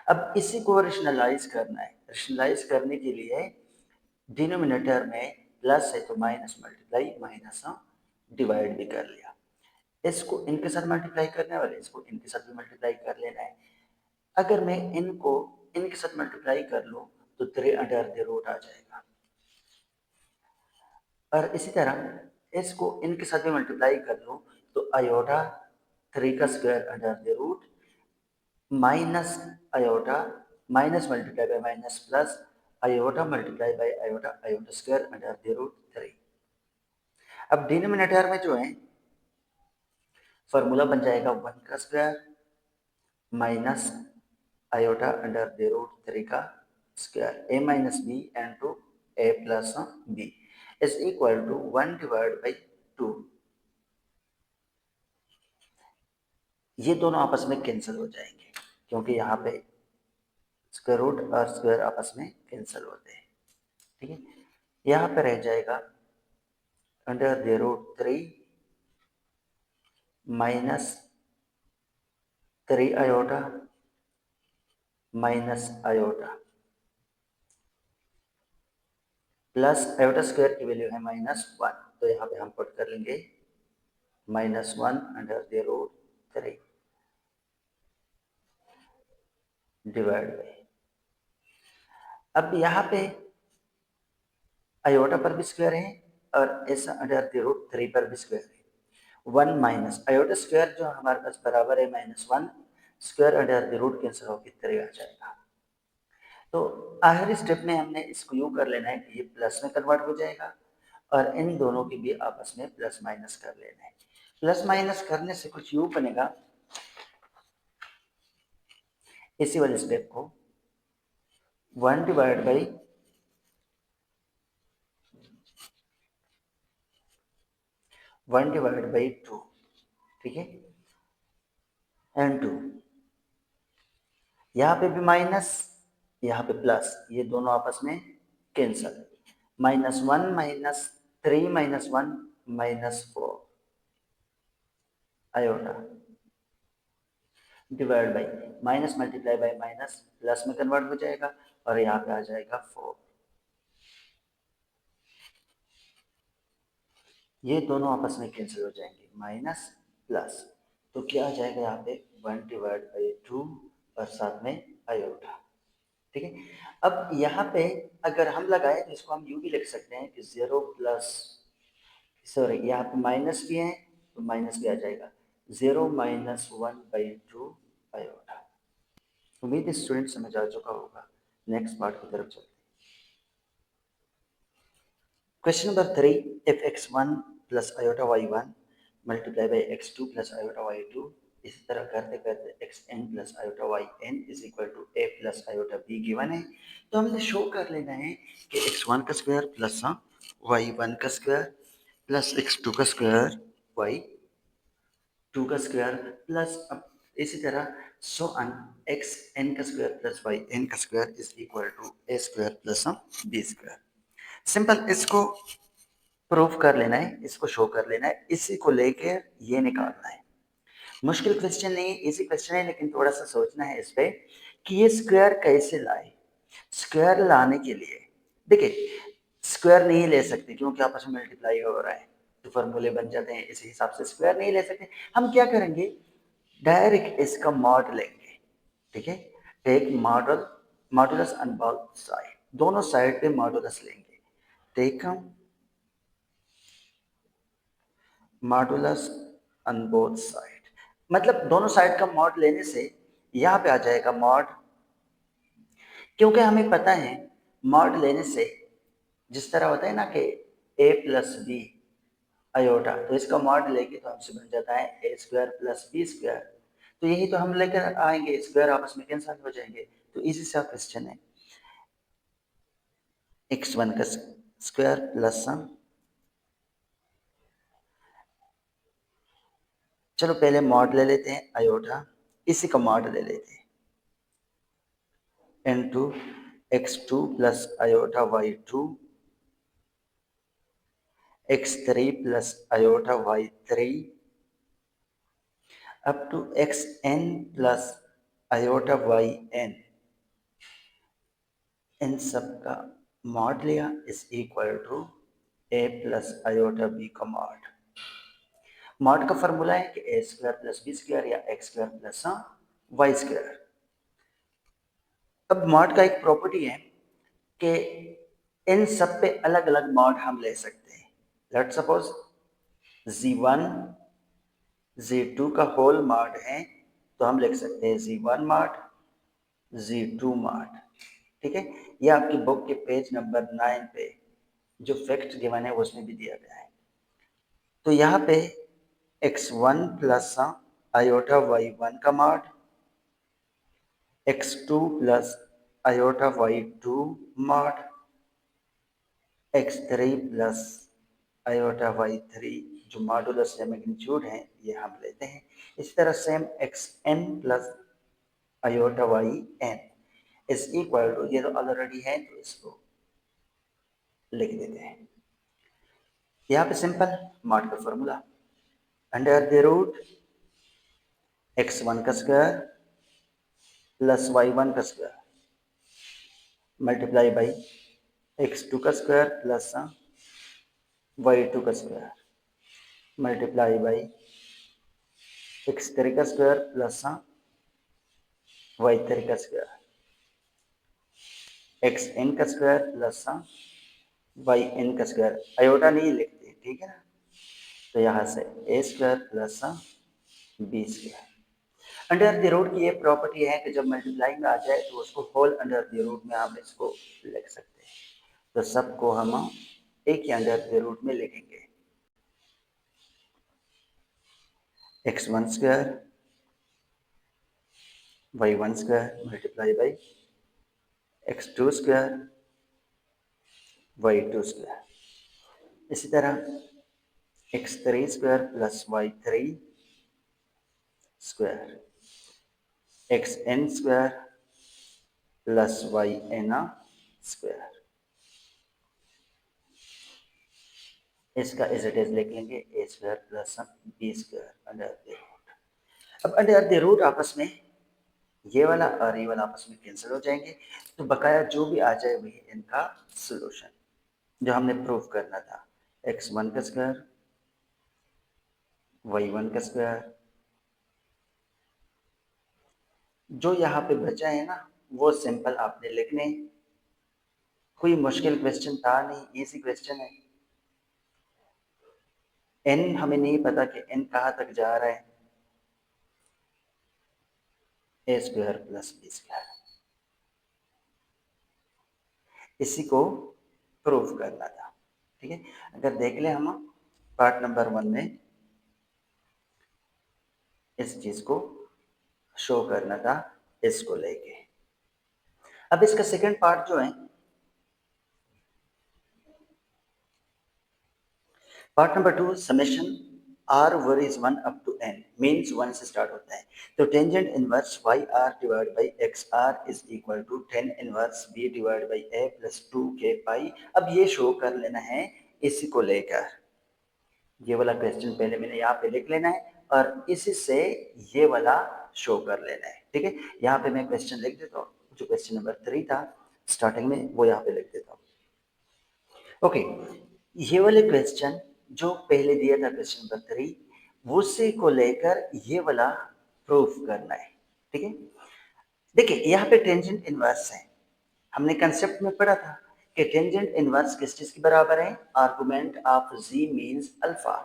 Speaker 1: अब इसी को रेशनलाइज करना है, रेशनलाइज करने के लिए डिनोमिनेटर में प्लस है तो माइनस मल्टीप्लाई माइनस डिवाइड भी कर लिया, इसको इनके साथ मल्टीप्लाई करना है और इसको इनके साथ भी मल्टीप्लाई कर लेना है। अगर मैं इनको इनके साथ मल्टीप्लाई कर लूं तो 3 अंडर द रूट आ जाएगा, और इसी तरह इसको इनके साथ भी मल्टीप्लाई कर लूं तो आयोटा 3 का square under the root minus iota minus multiply by minus plus iota multiply by iota, iota square under the root 3। अब डिनोमिनेटर में जो है फॉर्मूला बन जाएगा 1 का square minus iota under the root 3 का square a minus b and to a plus b is equal to 1 divide by 2। ये दोनों आपस में कैंसिल हो जाएंगे क्योंकि यहाँ पे स्क्वायर रूट और स्क्वायर आपस में कैंसिल होते हैं। ठीक है, यहाँ पे रह जाएगा under the root 3 minus 3 iota minus iota plus iota square की वैल्यू है -1, तो यहाँ पे हम पुट कर लेंगे -1 under the root 3 divide by, अब यहाँ पे आयोटा पर भी स्क्वायर है और इस अंडर द रूट 3 पर भी स्क्वायर है। 1 माइनस आयोटा स्क्वायर जो हमारे पास बराबर है -1 square under the root cancel होकर 3 आ जाएगा। तो आखिरी स्टेप में हमने इसको यूं कर लेना है कि ये प्लस में कन्वर्ट हो जाएगा और इन दोनों की भी आपस में प्लस माइनस कर लेना है। प्लस माइनस करने से कुछ यूं बनेगा, इसी वाले स्टेप को 1 डिवाइड बाई 2, ठीक है, एंड 2, यहाँ पे भी माइनस यहाँ पे प्लस, ये दोनों आपस में cancel, -1 -3 -1 -4 iota divide by minus multiply by minus plus में कन्वर्ट हो जाएगा और यहाँ पे आ जाएगा 4। ये दोनों आपस में कैंसिल हो जाएंगे, माइनस प्लस, तो क्या आ जाएगा यहाँ पे 1 डिवाइड बाई 2 और साथ में आयोटा। ठीक है, अब यहाँ पे अगर हम लगाए तो इसको हम यूं भी लिख सकते हैं कि 0 प्लस, सॉरी यहाँ पे माइनस भी है तो माइनस भी आ जाएगा, 0 -1/2 आयोटा। उम्मीद है स्टूडेंट समझ आ चुका होगा। नेक्स्ट पार्ट की तरफ चलते हैं। Question number 3, if x1 plus iota y1 multiply by x2 plus iota y2, इसी तरह करते करते xn plus iota yn is equal to a plus iota b given है, तो हमने शो कर लेना है कि x1 का स्क्वायर प्लस y1 का स्क्वायर प्लस x2 का स्क्वायर y2 का स्क्वायर प्लस, अब इसी तरह सो अन एक्स एन का स्क्वायर प्लस वाई एन का square is equal to a square plus b square. Simple इसको प्रूफ कर लेना है, इसको शो कर लेना है, इसी को लेकर ये निकालना है। मुश्किल क्वेश्चन नहीं है, इजी क्वेश्चन है, लेकिन थोड़ा सा सोचना है इस पे कि ये स्क्वायर कैसे लाए। स्क्वायर लाने के लिए देखिए स्क्वायर नहीं ले सकते क्योंकि आपस में मल्टीप्लाई हो रहा है, तो फॉर्मूले बन जाते हैं, इसी हिसाब से स्क्वायर नहीं ले सकते। हम क्या करेंगे, डायरेक्ट इसका मॉड लेंगे। ठीक है, take model modulus on both side, दोनों साइड पे मॉडुलस लेंगे। Take modulus on both side, मतलब दोनों साइड का मॉड लेने से यहाँ पे आ जाएगा मॉड, क्योंकि हमें पता है मॉड लेने से जिस तरह होता है ना कि a प्लस बी आयोटा, तो इसका मॉड लेके तो हमसे बन जाता है ए स्क्वायर प्लस बी स्क्वायर, तो यही तो हम लेकर आएंगे, स्क्वायर आपस में कैंसिल हो जाएंगे, तो इजी सा क्वेश्चन है। x1 का स्क्वायर प्लस चलो पहले मॉड ले लेते हैं आयोटा, इसी का मॉड ले लेते हैं into x2 plus iota y2 x3 plus iota y3 up to xn plus iota yn, इन सब का मॉड लिया is equal to a plus iota b का मॉड। मॉड का फॉर्मूला है कि a square plus b square या x square plus Y square. अब मॉड का एक प्रॉपर्टी है कि इन सब पे अलग अलग मॉड हम ले सकते हैं। लेट सपोज z1 z2 का होल मॉड है, तो हम लिख सकते हैं z1 मॉड z2 मॉड। ठीक है, ये आपकी बुक के पेज नंबर 9 पे जो फैक्ट गिवन है उसमें भी दिया गया है। तो यहाँ पे x1 प्लस आयोटा y1 का mod, x2 plus iota y2 mod, x3 plus iota y3 जो मॉडुलस या मैग्नीट्यूड है ये हम लेते हैं। इसी तरह same xn plus iota yn is equal to, ये तो ऑलरेडी है तो इसको लिख देते हैं। यहाँ पे सिंपल मॉड का formula under the root x1 का स्क्वायर प्लस y1 का स्क्वायर मल्टीप्लाई बाई x2 का स्क्वायर प्लस y2 का स्क्वायर मल्टीप्लाई बाई x3 का स्क्वायर प्लस y3 का स्क्वायर, xn का स्क्वायर प्लस yn का स्क्वायर, आयोटा नहीं लिखते, ठीक है ना। तो यहाँ से a square plus b square. Under the root की ये प्रॉपर्टी है कि जब मल्टीप्लाई में आ जाए तो उसको होल अंडर द रूट में हम इसको लिख सकते हैं। तो सबको हम एक ही अंडर द रूट में लिखेंगे। x1 square y1 square multiply by x2 square y2 square, इसी तरह x3 square plus y3 square, xn square plus yn square, इसका एज इट इज लिख लेंगे a square plus b square under the root. अब under the root आपस में ये वाला और ये वाला आपस में कैंसिल हो जाएंगे, तो बकाया जो भी आ जाए वही इनका सॉल्यूशन जो हमने प्रूव करना था। x1 का स्क्वायर y1 का स्क्वायर, जो यहाँ पे बचा है ना वो सिंपल आपने लिखने, कोई मुश्किल क्वेश्चन था नहीं, इजी क्वेश्चन है। n हमें नहीं पता कि n कहाँ तक जा रहा है, a square plus b square, इसी को प्रूव करना था, ठीक है। अगर देख ले हम पार्ट नंबर 1 में इस चीज को शो करना था इसको लेके। अब इसका सेकंड पार्ट जो है, part number 2 summation r varies 1 up to n means 1 से स्टार्ट होता है। तो tangent inverse yr divide by xr is equal to tan inverse b divide by a plus 2k pi. अब ये शो कर लेना है इसी को लेकर, ये वाला क्वेश्चन पहले मैंने यहाँ पे लिख लेना है और इसी से ये वाला शो कर लेना है, ठीक है। यहाँ पे मैं क्वेश्चन लिख देता हूँ, जो क्वेश्चन नंबर 3 था स्टार्टिंग में वो यहाँ पे लिख देता हूँ। ओके, ये वाले क्वेश्चन जो पहले दिया था क्वेश्चन नंबर 3 उसी को लेकर ये वाला प्रूफ करना है, ठीक है। देखिए यहाँ पे टेंजेंट इनवर्स है, हमने कंसेप्ट में पढ़ा था कि टेंजेंट इनवर्स किस चीज के बराबर है, argument of z means alpha,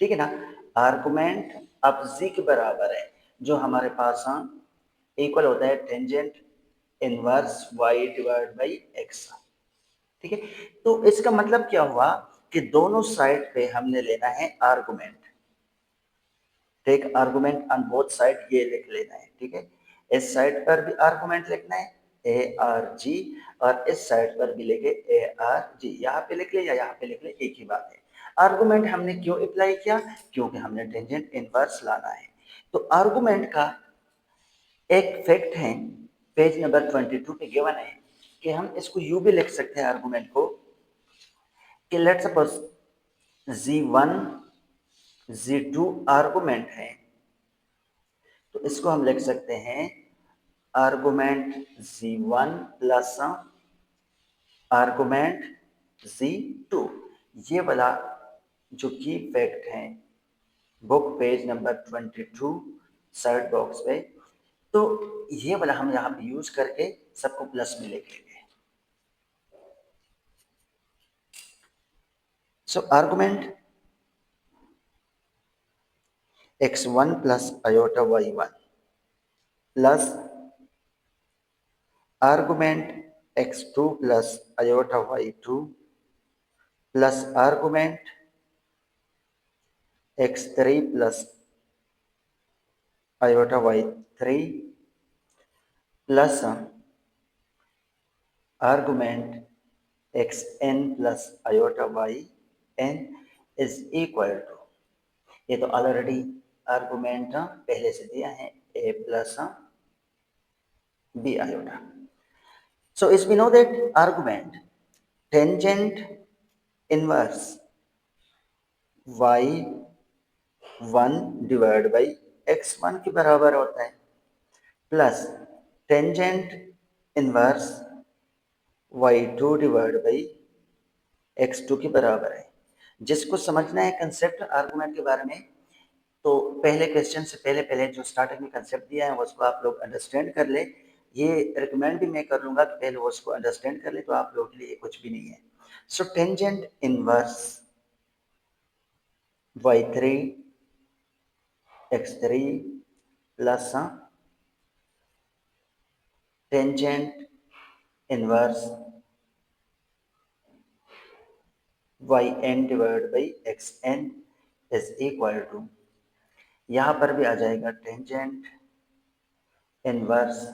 Speaker 1: ठीक है ना। आर्गुमेंट ऑफ z के बराबर है जो हमारे पास इक्वल होता है tangent inverse y divide by x, ठीक है। तो इसका मतलब क्या हुआ कि दोनों साइड पे हमने लेना है argument, take argument on both side ये लिख लेना है, ठीक है। इस साइड पर भी आर्गुमेंट लिखना है ए आर जी और इस साइड पर भी लिखे ए आर जी, यहाँ पे लिख ले या यहाँ पे लिख ले एक ही बात है। आर्गुमेंट हमने क्यों अप्लाई किया, क्योंकि हमने टेंजेंट इनवर्स लाना है। तो आर्गुमेंट का एक फैक्ट है पेज नंबर 22 पे गिवन है कि हम इसको यू भी लिख सकते हैं आर्गुमेंट को कि let suppose z1 z2 argument है, तो इसको हम लिख सकते हैं argument z1 plus argument z2। ये वाला जो की फैक्ट है book page number 22 search box पे, तो ये वाला हम यहाँ पे यूज करके सबको प्लस में लिख लेंगे। So argument x1 plus iota y1 plus argument x2 plus iota y2 plus argument x3 plus iota y3 plus argument xn plus iota yn is equal to, ये तो ऑलरेडी आर्गुमेंट पहले से दिया है, a plus b iota. So as we know that argument tangent inverse y1 divide by x1 के बराबर होता है plus tangent inverse y2 divide by x2 के बराबर है. जिसको समझना है कंसेप्ट आर्गुमेंट के बारे में, तो पहले क्वेश्चन से पहले जो स्टार्टिंग में कंसेप्ट दिया है उसको आप लोग अंडरस्टैंड कर ले. ये रिकमेंड भी मैं कर लूंगा कि पहले वो उसको अंडरस्टैंड कर ले, तो आप लोगों के लिए कुछ भी नहीं है. So tangent inverse y3 x3 plus tangent inverse yn divide by xn is equal to, यहां पर भी आ जाएगा tangent inverse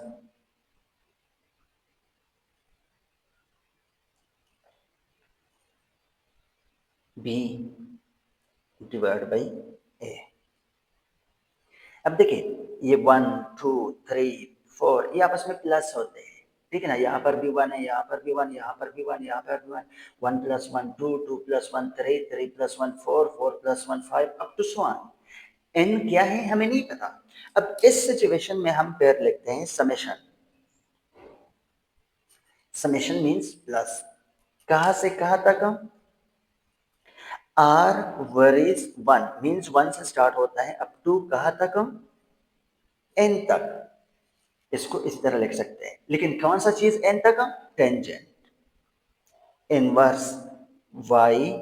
Speaker 1: b divide by a. अब देखिए ये 1 2 3 4 ये आपस में प्लस होते हैं, ठीक है ना. यहाँ पर भी 1 है, यहाँ पर भी 1, यहाँ पर भी 1, यहाँ पर भी 1, 1 plus 1 2, 2 plus 1 3, 3 plus 1 4, 4 plus 1 5 up to so on. n क्या है हमें नहीं पता. अब इस सिचुएशन में हम पेयर लिखते हैं समेशन. Summation means plus. कहां से कहां तक? r वरीज 1 मीन्स 1 से स्टार्ट होता है अप टू कहां तक? n तक. इसको इस तरह लिख सकते हैं, लेकिन कौन सा चीज n तक? Tangent inverse y.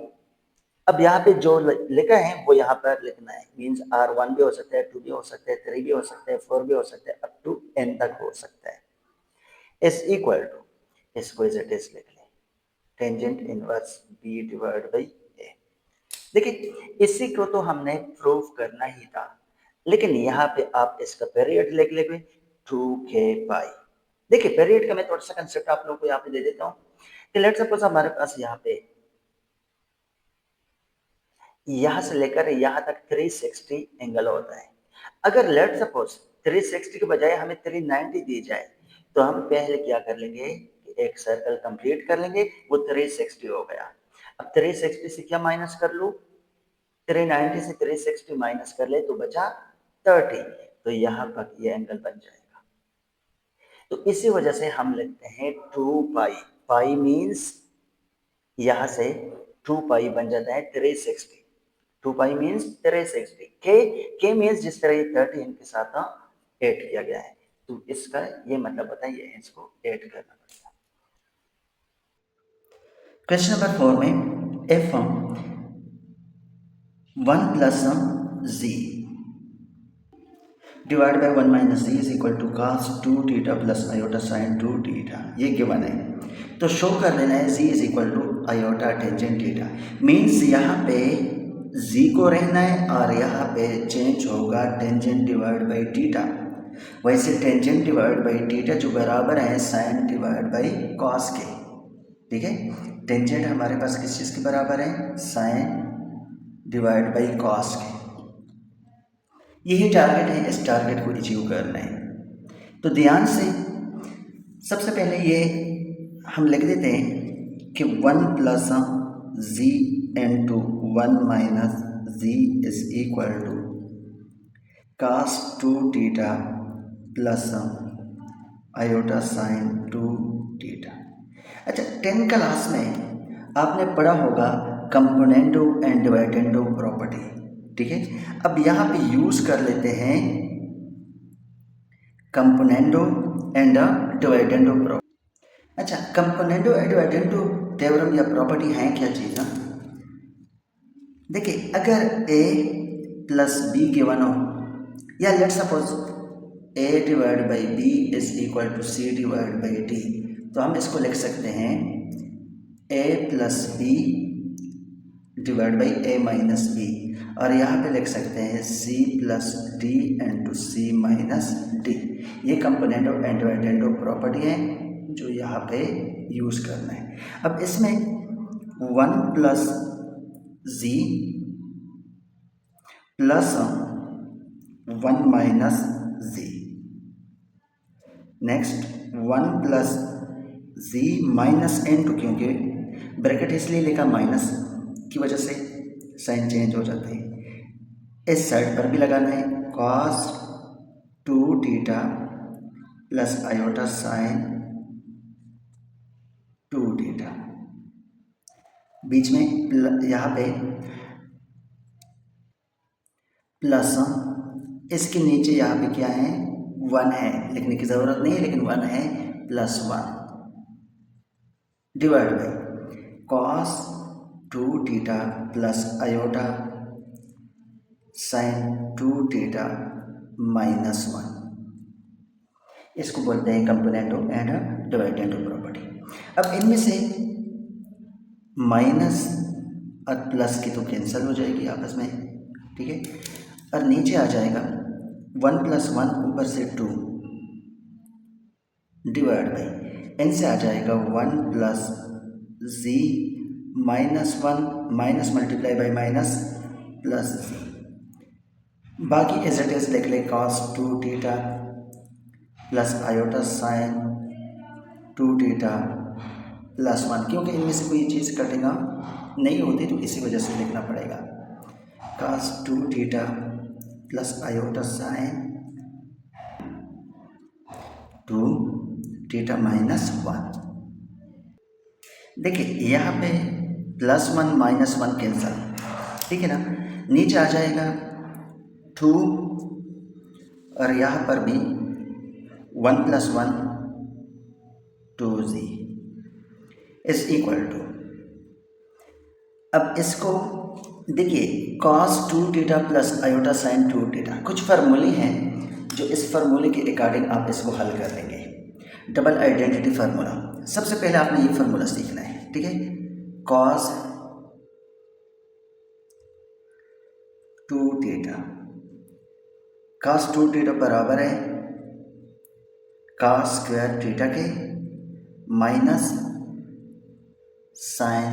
Speaker 1: अब यहाँ पे जो लिखा है वो यहाँ पर लिखना है. मीन्स r1 भी हो सकता है, 2 भी हो सकता है, 3 भी हो सकता है, 4 भी हो सकता है, अप टू n तक हो सकता है. इज इक्वल टू, इसको एज इट इज लिख ले, tangent inverse b divide by a. देखिए इसी को तो हमने प्रूव करना ही था, लेकिन यहाँ पे आप इसका पीरियड लिख लेंगे 2k पाई. देखिए पीरियड का मैं थोड़ा सा कंसेप्ट आप लोगों को यहाँ पे दे देता हूँ कि लेट्स सपोज हमारे पास यहाँ पे यहां से लेकर यहां तक 360 एंगल होता है. अगर लेट सपोज 360 के बजाय हमें 390 दी जाए, तो हम पहले क्या कर लेंगे, एक सर्कल कंप्लीट कर लेंगे, वो 360 हो गया. अब 360 से क्या माइनस कर लूं, 390 से 360 माइनस कर ले तो बचा 30. तो यहाँ पर ये एंगल बन जाएगा. तो इसी वजह से हम लिखते हैं 2 पाई. पाई मीन्स यहां से 2 पाई बन जाता है 360. 2 पाई मीन्स 360. के मीन्स जिस तरह ये 30 इनके साथ ऐड किया गया है, तो इसका ये मतलब बताइए, इसको ऐड करना पड़ेगा. क्वेश्चन नंबर 4 में if 1 plus z divide by 1 minus z is equal to cos 2 theta plus iota sin 2 theta, ये गिवन है. तो शो कर लेना है z is equal to iota tangent theta. Means यहाँ पे z को रहना है और यहाँ पे चेंज होगा टेंजेंट डिवाइड बाई थीटा. वैसे टेंजेंट डिवाइड बाई थीटा जो बराबर है साइन डिवाइड बाई कॉस के. ठीक है, टेंजेंट हमारे पास किस चीज़ के बराबर है, साइन डिवाइड बाई कॉस के. यही टारगेट है, इस टारगेट को अचीव करना है. तो ध्यान से सबसे पहले ये हम लिख देते हैं कि 1 plus z into 1 minus z is equal to cos 2 theta plus iota sine 2 theta. अच्छा, 10 क्लास में आपने पढ़ा होगा कंपोनेंडो एंड डिवाइडेंडो प्रॉपर्टी. ठीक है, अब यहाँ पे यूज कर लेते हैं कंपोनेंडो एंड डिवाइडेंडो प्रॉपर्टी. अच्छा, कंपोनेंडो एंड डिवाइडेंडो थ्योरम या प्रॉपर्टी है क्या चीज़? देखिए अगर a प्लस बी गिवन हो, या let suppose a divide by b is equal to c divide by d, तो हम इसको लिख सकते हैं a plus b divide by a minus b. और यहाँ पे लिख सकते हैं c plus d into c minus d. ये कंपोनेंट ऑफ एंटी प्रॉपर्टी है जो यहाँ पे यूज़ करना है। अब इसमें 1 plus z plus 1 minus z, next 1 plus z minus n2, क्योंकि ब्रैकेट इसलिए लिखा माइनस की वजह से साइन चेंज हो जाते हैं। इस साइड पर भी लगाना है cos 2 theta plus iota sine 2 theta. बीच में यहाँ पे प्लस, इसके नीचे यहाँ पे क्या है 1 है, लिखने की ज़रूरत नहीं है लेकिन 1 है, plus 1 divide by cos 2 theta plus iota sine 2 theta minus 1। इसको बोलते हैं component of and dividend property. अब इनमें से माइनस और प्लस की तो कैंसिल हो जाएगी आपस में, ठीक है, और नीचे आ जाएगा 1 प्लस 1 ऊपर से 2 डिवाइड बाई इनसे आ जाएगा 1 plus z minus 1 minus multiply by minus plus z। बाकी एज इट इज लिख ले cos 2 theta plus iota sine 2 theta plus 1, क्योंकि इनमें से कोई चीज़ कटेगा नहीं होती तो इसी वजह से लिखना पड़ेगा cos 2 theta plus iota sine 2 theta minus 1। देखिए यहाँ पे प्लस 1 माइनस 1 कैंसल, ठीक है ना, नीचे आ जाएगा 2 और यहाँ पर भी 1 plus 1 2z is equal to, अब इसको देखिए cos 2 theta plus iota sine 2 theta, कुछ फार्मूले हैं जो इस फार्मूले के अकॉर्डिंग आप इसको हल कर लेंगे। डबल आइडेंटिटी फार्मूला, सबसे पहले आपने ये फार्मूला सीखना है, ठीक है, cos 2 थीटा, cos 2 थीटा बराबर है cos स्क्वायर थीटा के माइनस साइन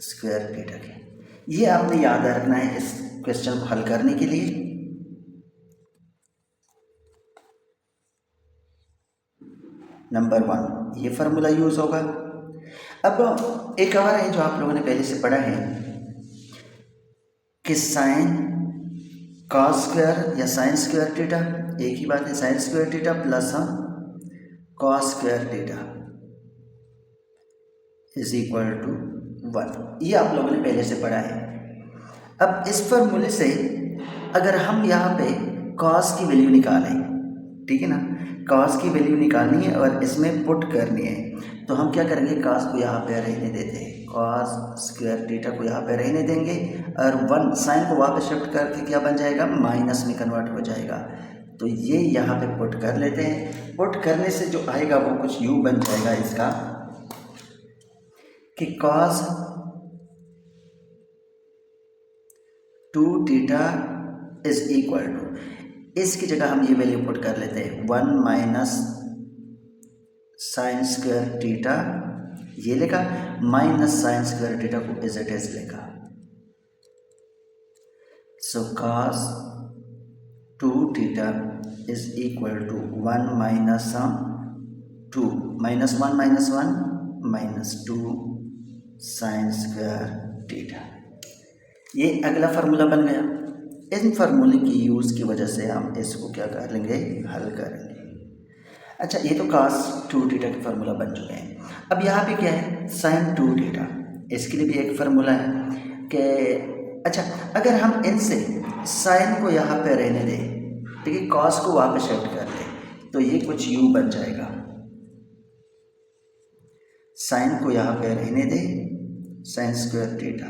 Speaker 1: स्क्वायर थीटा के। ये आपने याद रखना है इस क्वेश्चन को हल करने के लिए। नंबर 1 ये फार्मूला यूज होगा। अब एक और है जो आप लोगों ने पहले से पढ़ा है कि साइन cos स्क्वायर या साइन स्क्वायर थीटा एक ही बात है, sine square theta plus cos square theta is equal to 1, ये आप लोगों ने पहले से पढ़ा है। अब इस फॉर्मूले से अगर हम यहाँ पे cos की वैल्यू निकालें, ठीक है ना, cos की वैल्यू निकालनी है और इसमें पुट करनी है, तो हम क्या करेंगे, cos को यहाँ पे रहने देते हैं, cos स्क्वायर थीटा को यहाँ पे रहने देंगे और 1 साइन को वापस शिफ्ट करके क्या बन जाएगा, माइनस में कन्वर्ट हो जाएगा। तो ये यहाँ पे पुट कर लेते हैं। पुट करने से जो आएगा वो कुछ यूँ बन जाएगा इसका कि cos 2 theta is equal to, इसकी जगह हम ये वैल्यू पुट कर लेते हैं 1 माइनस साइन स्क्वायर थीटा, ये लिखा, माइनस साइन स्क्वायर थीटा को एज इट इज लिखा। So cos 2 theta is equal to 1 minus 2 minus 1 minus 1 minus 2 sine square theta. ये अगला फार्मूला बन गया। इन फार्मूले की यूज़ की वजह से हम इसको क्या कर लेंगे, हल करेंगे। अच्छा, ये तो cos 2 थीटा का फार्मूला बन चुके हैं। अब यहाँ पे क्या है, sin 2 थीटा, इसके लिए भी एक फार्मूला है कि अच्छा अगर हम इनसे sin को यहाँ पे रहने दें, ठीक है, cos को वापस शिफ्ट कर लें, तो ये कुछ यूँ बन जाएगा, sin को यहाँ पे रहने दें sin स्क्वायर थीटा,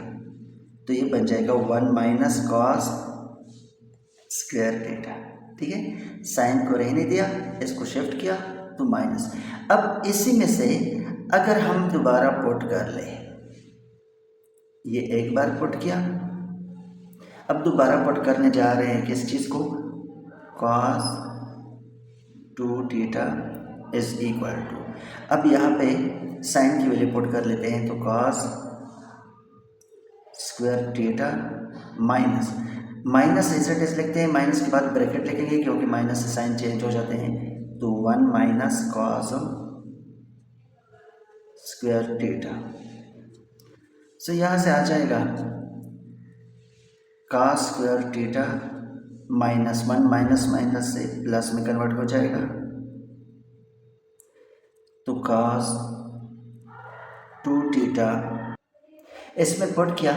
Speaker 1: तो ये बन जाएगा 1 माइनस cos स्क्वायर थीटा, ठीक है, साइन को रहने दिया, इसको शिफ्ट किया तो माइनस। अब इसी में से अगर हम दोबारा पुट कर ले, ये एक बार पुट किया अब दोबारा पुट करने जा रहे हैं किस चीज़ को, cos 2 theta is equal to, अब यहाँ पे साइन की वैल्यू पुट कर लेते हैं, तो cos square theta minus minus as it is लिखते हैं, माइनस के बाद ब्रैकेट लिखेंगे क्योंकि माइनस से साइन चेंज हो जाते हैं, तो 1 माइनस कॉस स्क्वायर थीटा। सो यहाँ से आ जाएगा cos square theta minus 1, minus minus से प्लस में कन्वर्ट हो जाएगा, तो कॉस 2 थीटा, इसमें पुट किया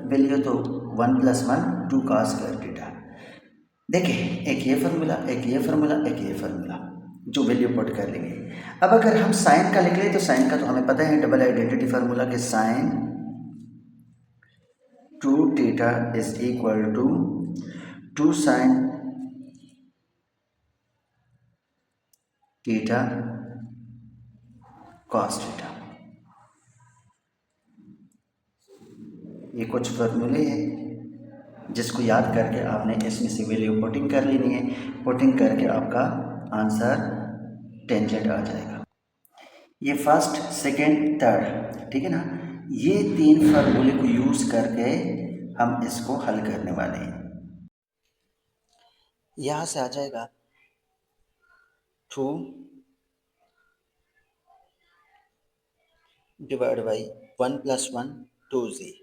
Speaker 1: वैल्यू तो 1 प्लस 1 2 कॉस स्क्वायर थीटा। देखिए एक ये फार्मूला, एक ये फार्मूला, एक ये फार्मूला, जो वैल्यू पुट कर लेंगे। अब अगर हम साइन का लिख लें तो साइन का तो हमें पता है डबल आइडेंटिटी फार्मूला के sine 2 theta is equal to 2 sine theta cos theta. ये कुछ फार्मूले हैं जिसको याद करके आपने इसमें से वैल्यू पुटिंग कर लेनी है, पुटिंग करके आपका आंसर टेंजेंट आ जाएगा। ये फर्स्ट सेकेंड थर्ड, ठीक है ना, ये 3 फार्मूले को यूज करके हम इसको हल करने वाले हैं। यहां से आ जाएगा 2 divide by 1 plus 1 2z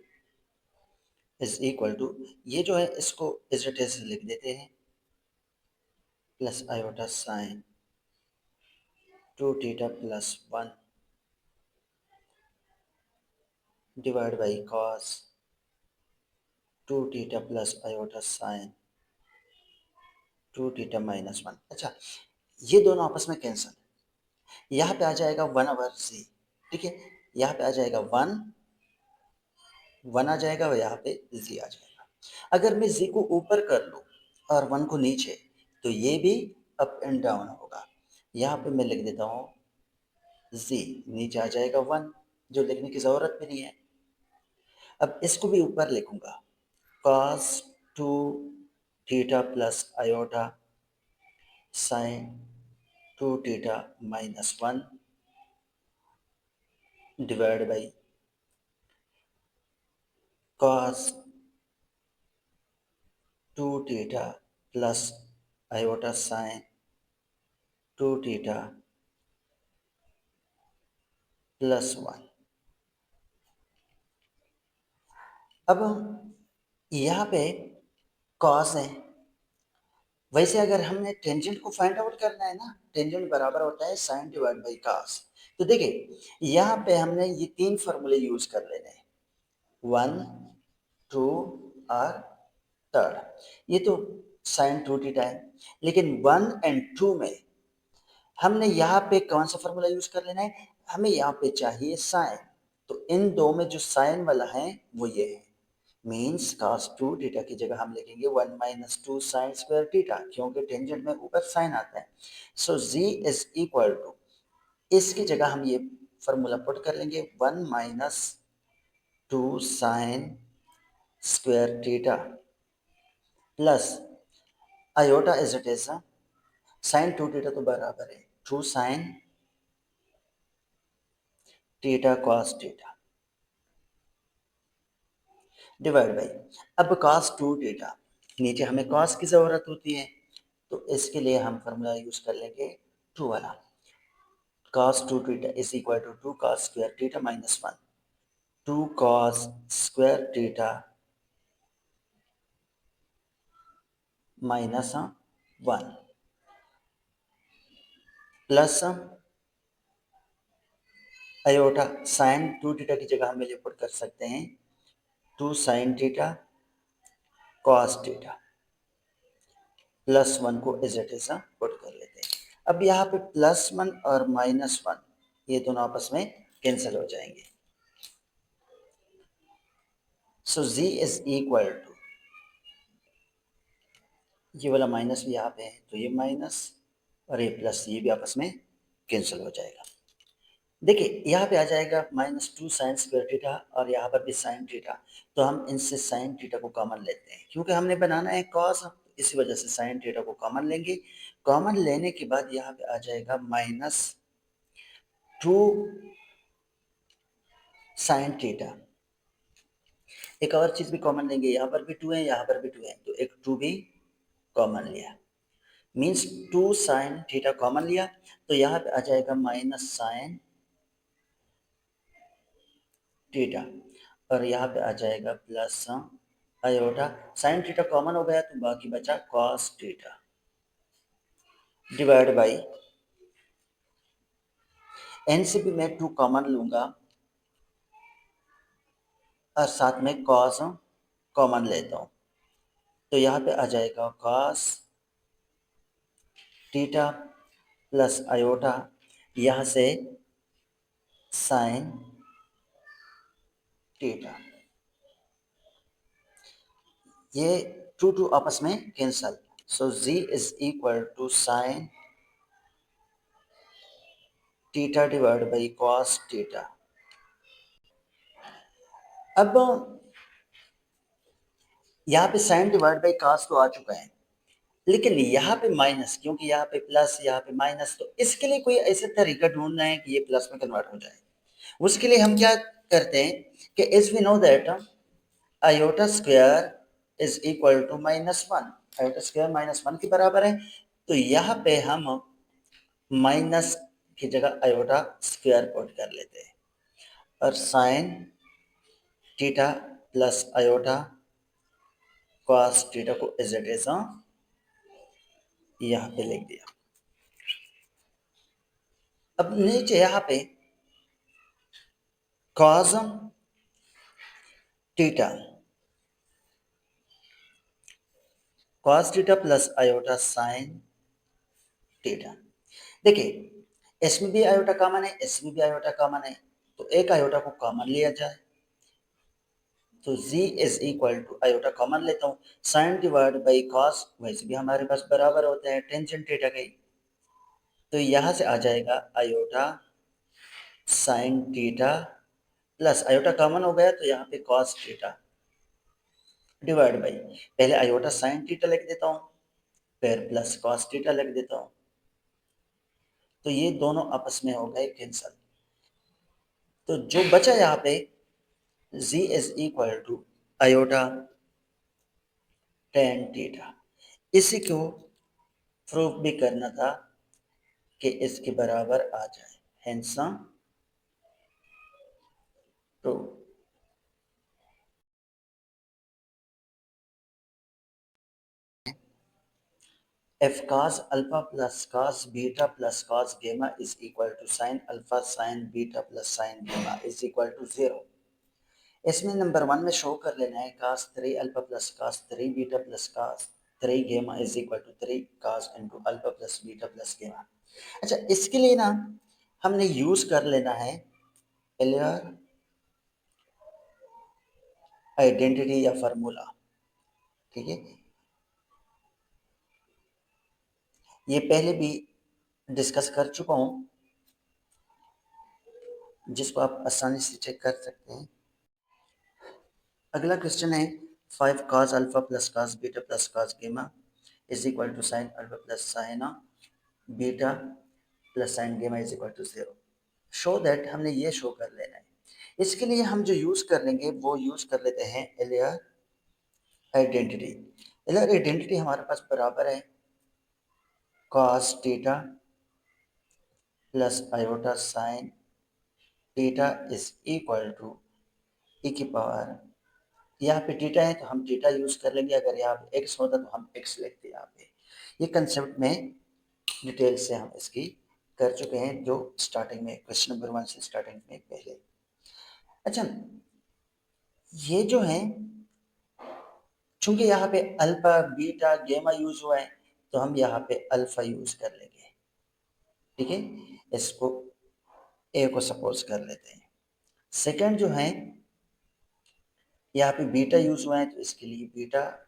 Speaker 1: is equal to, ये जो है इसको इज इट इज लिख देते हैं, plus iota sine 2 theta plus 1 divide by cos 2 theta plus iota sine 2 theta minus 1। अच्छा, ये दोनों आपस में कैंसिल, यहाँ पे आ जाएगा 1/z, ठीक है, यहाँ पे आ जाएगा 1 1 आ जाएगा और यहाँ पे z आ जाएगा। अगर मैं z को ऊपर कर लूँ और 1 को नीचे, तो ये भी अप एंड डाउन होगा। यहाँ पे मैं लिख देता हूँ z, नीचे आ जाएगा 1, जो लिखने की ज़रूरत भी नहीं है। अब इसको भी ऊपर लिखूंगा, cos 2 theta plus iota sine 2 theta minus 1 divide by cos 2 theta plus iota sine 2 theta plus 1। अब यहाँ पे cos है, वैसे अगर हमने टेंजेंट को फाइंड आउट करना है ना, टेंजेंट बराबर होता है साइन डिवाइड बाई cos। तो देखिए यहाँ पे हमने ये 3 फार्मूले यूज कर लेने हैं, 1 2 और थर्ड। ये तो साइन 2 थीटा है, लेकिन 1 एंड 2 में हमने यहाँ पे कौन सा फार्मूला यूज कर लेना है, हमें यहाँ पे चाहिए साइन, तो इन दो में जो साइन वाला है वो ये है, मीन्स cos 2 थीटा की जगह हम लिखेंगे 1 माइनस 2 साइन स्क्वायर थीटा, क्योंकि टेंजेंट में ऊपर साइन आता है। सो z इज इक्वल टू, इसकी जगह हम ये फार्मूला पुट कर लेंगे 1 minus 2 sine square theta plus iota is it is sine 2 theta तो बराबर है 2 sine theta cos theta divide by, अब cos 2 थीटा, नीचे हमें cos की ज़रूरत होती है, तो इसके लिए हम फार्मूला यूज कर लेंगे 2 वाला, cos 2 theta is equal to 2 cos square theta minus 1, 2 cos square theta minus 1 plus iota sine 2 theta की जगह हम वैल्यू पुट कर सकते हैं 2 sine theta cos theta plus 1 को इज इट इज पुट कर लेते हैं। अब यहाँ पे प्लस 1 और माइनस 1 ये दोनों आपस में कैंसिल हो जाएंगे, सो z इज इक्वल टू, ये वाला माइनस भी यहाँ पे है तो ये माइनस और ये प्लस, ये भी आपस में कैंसिल हो जाएगा। देखिए यहाँ पे आ जाएगा -2 साइन स्क्वायर थीटा और यहाँ पर भी साइन थीटा, तो हम इनसे साइन थीटा को कॉमन लेते हैं क्योंकि हमने बनाना है कॉस, इसी वजह से साइन थीटा को कॉमन लेंगे। कॉमन लेने के बाद यहाँ पे आ जाएगा -2 साइन थीटा। एक और चीज भी कॉमन लेंगे, यहाँ पर भी 2 है, यहाँ पर भी 2 है, तो एक 2 भी कॉमन लिया, मीन्स 2 साइन थीटा कॉमन लिया, तो यहाँ पे आ जाएगा माइनस साइन थीटा और यहाँ पे आ जाएगा plus iota. Sine theta common हो गया तो बाकी बचा cos theta divide by n से भी मैं 2 कॉमन लूंगा और साथ में कॉस कॉमन लेता हूँ, तो यहाँ पे आ जाएगा कॉस थीटा प्लस आयोटा, यहाँ से साइन थीटा, ये 2 आपस में cancel, so z is equal to sine theta divide by cos theta. अब यहाँ पे साइन डिवाइड बाई कॉस तो आ चुका है, लेकिन यहाँ पे माइनस, क्योंकि यहाँ पे प्लस यहाँ पे माइनस, तो इसके लिए कोई ऐसा तरीका ढूंढना है कि ये प्लस में कन्वर्ट हो जाए। उसके लिए हम क्या करते हैं कि as we know that iota square is equal to -1, iota square -1 के बराबर है, तो यहाँ पे हम माइनस की जगह आयोटा स्क्वायर पुट कर लेते हैं और sine theta plus iota cos theta को एज इट इज यहाँ पे लिख दिया। अब नीचे यहाँ पे cos theta, cos theta plus iota sine theta. देखिए इसमें भी आयोटा कॉमन है, इसमें भी आयोटा कॉमन है, तो एक आयोटा को कॉमन लिया जाए, तो z is equal to iota common लेता हूँ, साइन डिवाइड बाई कॉस वैसे भी हमारे पास बराबर होते हैं टेंजेंट थीटा के, तो यहाँ से आ जाएगा iota sine theta plus iota common हो गया तो यहाँ पे कॉस थीटा डिवाइड बाई, पहले आयोटा साइन थीटा लिख देता हूँ फिर प्लस कॉस थीटा लिख देता हूँ, तो ये दोनों आपस में हो गए कैंसल, तो जो बचा यहाँ पे z is equal to iota tan theta. इसी को प्रूफ भी करना था कि इसके बराबर आ जाए, hence proof. If cos alpha plus cos beta plus cos gamma is equal to sine alpha sine beta plus sine gamma is equal to 0। इसमें नंबर 1 में शो कर लेना है cos 3 alpha plus cos 3 beta plus cos 3 gamma is equal to 3 cos into alpha plus beta plus gamma. अच्छा इसके लिए ना हमने यूज कर लेना है एलियर आइडेंटिटी या फार्मूला, ठीक है, ये पहले भी डिस्कस कर चुका हूं, जिसको आप आसानी से चेक कर सकते हैं। अगला क्वेश्चन है 5 cos alpha plus cos beta plus cos gamma is equal to sine alpha plus sine beta plus sine gamma is equal to 0। Show that हमने ये शो कर लेना है, इसके लिए हम जो यूज कर लेंगे वो यूज कर लेते हैं एलियर आइडेंटिटी। एलियर आइडेंटिटी हमारे पास बराबर है cos theta plus iota sine theta is equal to e की पावर, यहाँ पे थीटा है तो हम थीटा यूज कर लेंगे, अगर यहाँ पे x होता तो हम x लिखते यहाँ पे। ये कंसेप्ट में डिटेल से हम इसकी कर चुके हैं जो स्टार्टिंग में क्वेश्चन नंबर 1 से स्टार्टिंग में पहले। अच्छा ये जो है चूंकि यहाँ पे अल्फा बीटा गेमा यूज हुआ है तो हम यहाँ पे अल्फा यूज कर लेंगे, ठीक है, इसको ए को सपोज कर लेते हैं। सेकंड जो है यहाँ पे बीटा यूज हुआ है तो इसके लिए बीटा,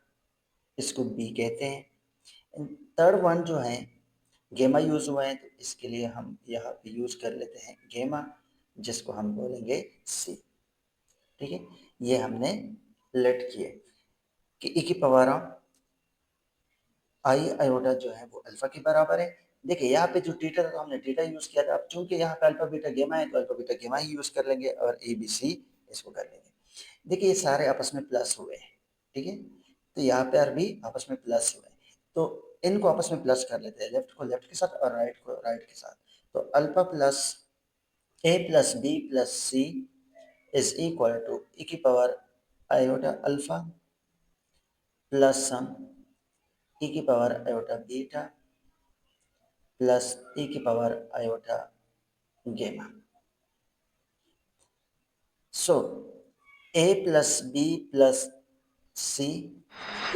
Speaker 1: इसको बी कहते हैं। थर्ड वन जो है गेमा यूज हुआ है तो इसके लिए हम यहाँ पे यूज कर लेते हैं गेमा, जिसको हम बोलेंगे सी। ठीक है, ये हमने लेट किए कि ई की पावर आई आयोटा जो है वो अल्फा के बराबर है। देखिए यहाँ पे जो थीटा था तो हमने थीटा यूज किया था, अब चूंकि यहाँ पे अल्फा बीटा गेमा है तो अल्फा बीटा गेमा ही यूज कर लेंगे और ए बी सी इसको कर लेंगे। देखिए ये सारे आपस में प्लस हुए हैं, ठीक है, तो यहाँ पे भी आपस में प्लस हुए हैं, तो इनको आपस में प्लस कर लेते हैं, लेफ्ट को लेफ्ट के साथ और राइट को राइट के साथ। तो alpha plus A plus B plus C is equal to e की power iota alpha plus sum e की power iota beta plus e की power iota gamma. So A plus B plus C,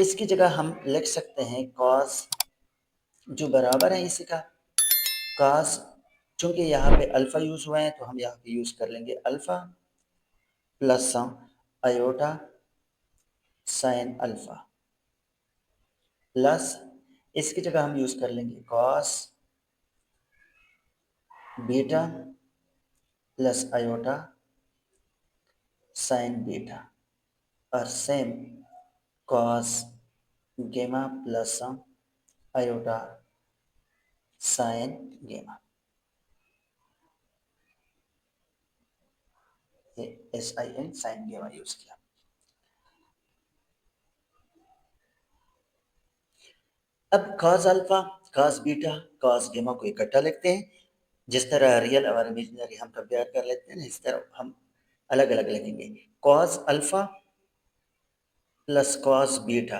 Speaker 1: इसकी जगह हम लिख सकते हैं cos, जो बराबर है इसी का कॉस, चूंकि यहाँ पे अल्फा यूज हुआ है तो हम यहाँ पे यूज कर लेंगे alpha plus iota sign alpha plus इसकी जगह हम यूज कर लेंगे cos beta plus iota sign beta और सेम कॉस गेमा प्लस आयोटा साइन गेमा। एस आई एन साइन गेमा यूज किया। अब cos alpha cos beta cos गेमा को इकट्ठा लिखते हैं, जिस तरह रियल और इमेजिनरी हम कंपेयर कर लेते हैं इस तरह हम अलग अलग लिखेंगे। cos alpha plus cos beta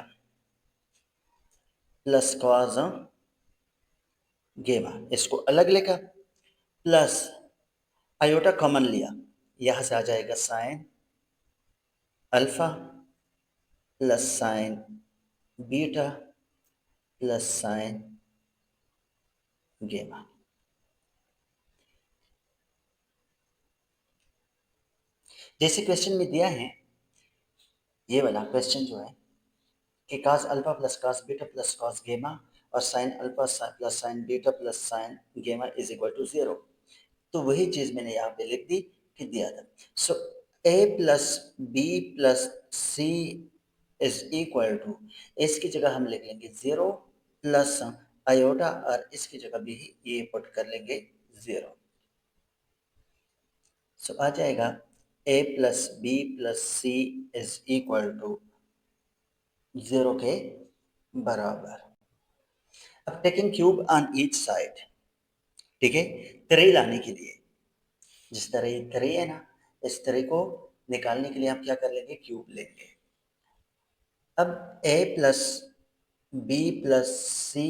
Speaker 1: plus cos गेमा, इसको अलग लिखा, प्लस आयोटा कॉमन लिया, यहां से आ जाएगा sign alpha plus sine beta plus sine गेमा। जैसे क्वेश्चन में दिया है, ये वाला क्वेश्चन जो है कि cos alpha plus cos beta plus cos गेमा और sin alpha plus sin beta plus sin गेमा इज इक्वल टू 0, तो वही चीज मैंने यहाँ पे लिख दी कि दिया था। So a plus B plus C is equal to, इसकी जगह हम लिख लेंगे 0 प्लस आयोटा और इसकी जगह भी ये पुट कर लेंगे 0। सो आ जाएगा a plus B plus C is equal to 0 के बराबर। अब taking cube on each side, ठीक है, ट्रे लाने के लिए, जिस तरह ये ट्रे है ना, इस ट्रे को निकालने के लिए हम क्या कर लेंगे, क्यूब लेंगे। अब a plus B plus c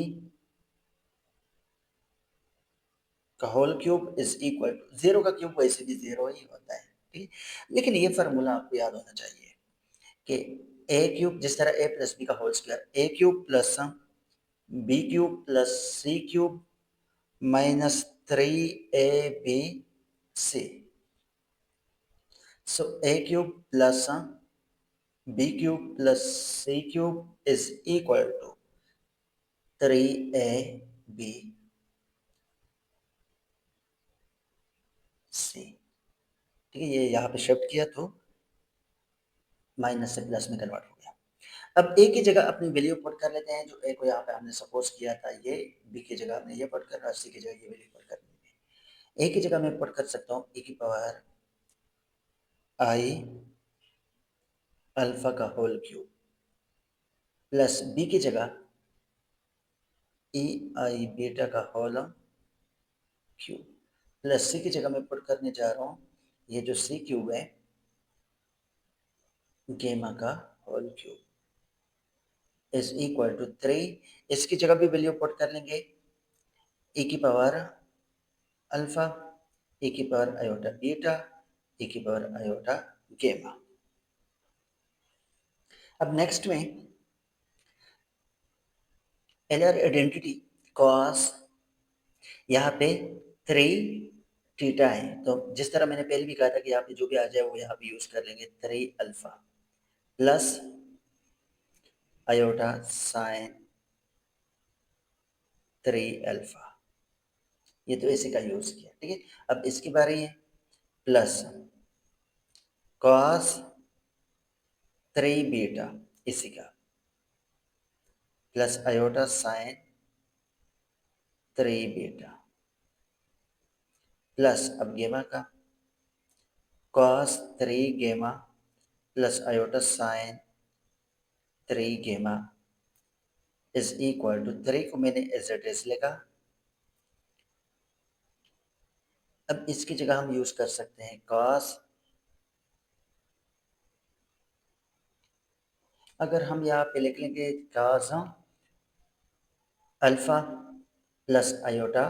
Speaker 1: का whole cube is equal to 0 का क्यूब वैसे भी 0 ही होता है, ठीक है, लेकिन ये फार्मूला आपको याद होना चाहिए कि a क्यूब, जिस तरह a प्लस बी का whole square, a cube plus b cube plus c cube minus 3ab c, so a cube plus b cube plus c cube is equal to 3ab c। ठीक है, ये यहाँ पे shift किया तो minus से plus में कन्वर्ट हो गया। अब a की जगह अपनी वैल्यू पुट कर लेते हैं, जो a को यहाँ पे हमने सपोज किया था ये, b की जगह हमने ये पुट करना है, c की जगह ये वैल्यू पुट करनी है। a की जगह मैं पुट कर सकता हूँ e की पावर i अल्फा का होल क्यूब प्लस b की जगह ई आई बीटा का होल क्यूब प्लस सी की जगह मैं पुट करने जा रहा हूँ ये जो सी क्यूब है गेमा का whole cube is equal to 3, इसकी जगह भी वैल्यू पुट कर लेंगे, ई की पावर अल्फा ई की पावर आयोटा बीटा ई की पावर आयोटा गेमा। अब नेक्स्ट में एलर आइडेंटिटी कॉस, यहाँ पे 3 थीटा है, तो जिस तरह मैंने पहले भी कहा था कि यहाँ पे जो भी आ जाए वो यहाँ पे यूज कर लेंगे, 3 alpha plus iota sign 3 alpha, ये तो इसी का यूज किया, ठीक है। अब इसकी बारी है, प्लस कॉस 3 बीटा इसी का plus iota sign 3 beta plus अब गेमा का कॉस 3 गेमा plus iota sign 3 gamma is equal to 3 को मैंने एज इट इज लिखा। अब इसकी जगह हम यूज कर सकते हैं कॉस, अगर हम यहाँ पे लिख लेंगे cos alpha plus iota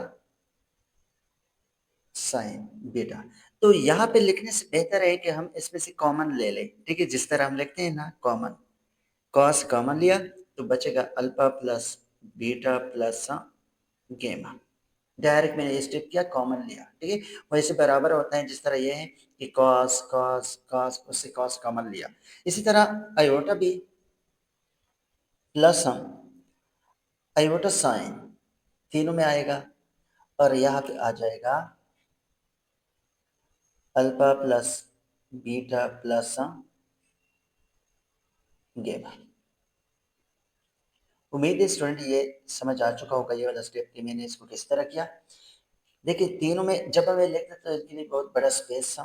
Speaker 1: sign beta, तो यहाँ पे लिखने से बेहतर है कि हम इसमें से कॉमन ले लें। ठीक है, जिस तरह हम लिखते हैं ना कॉमन, कॉस कॉमन लिया तो बचेगा अल्फा प्लस बीटा प्लस गेमा। डायरेक्ट मैंने ये स्टेप किया, कॉमन लिया। ठीक है, वैसे बराबर होता है जिस तरह ये है कि कॉस कॉस कॉस, उससे कॉस कॉमन लिया। इसी तरह आयोटा भी प्लस आयोटा साइन तीनों में आएगा और यहाँ पे आ जाएगा अल्फा प्लस बीटा प्लस गेमा। उम्मीद है स्टूडेंट ये समझ आ चुका होगा ये वाला स्टेप कि मैंने इसको किस तरह किया। देखिए तीनों में जब हमें लिखना तो इसके लिए बहुत बड़ा स्पेस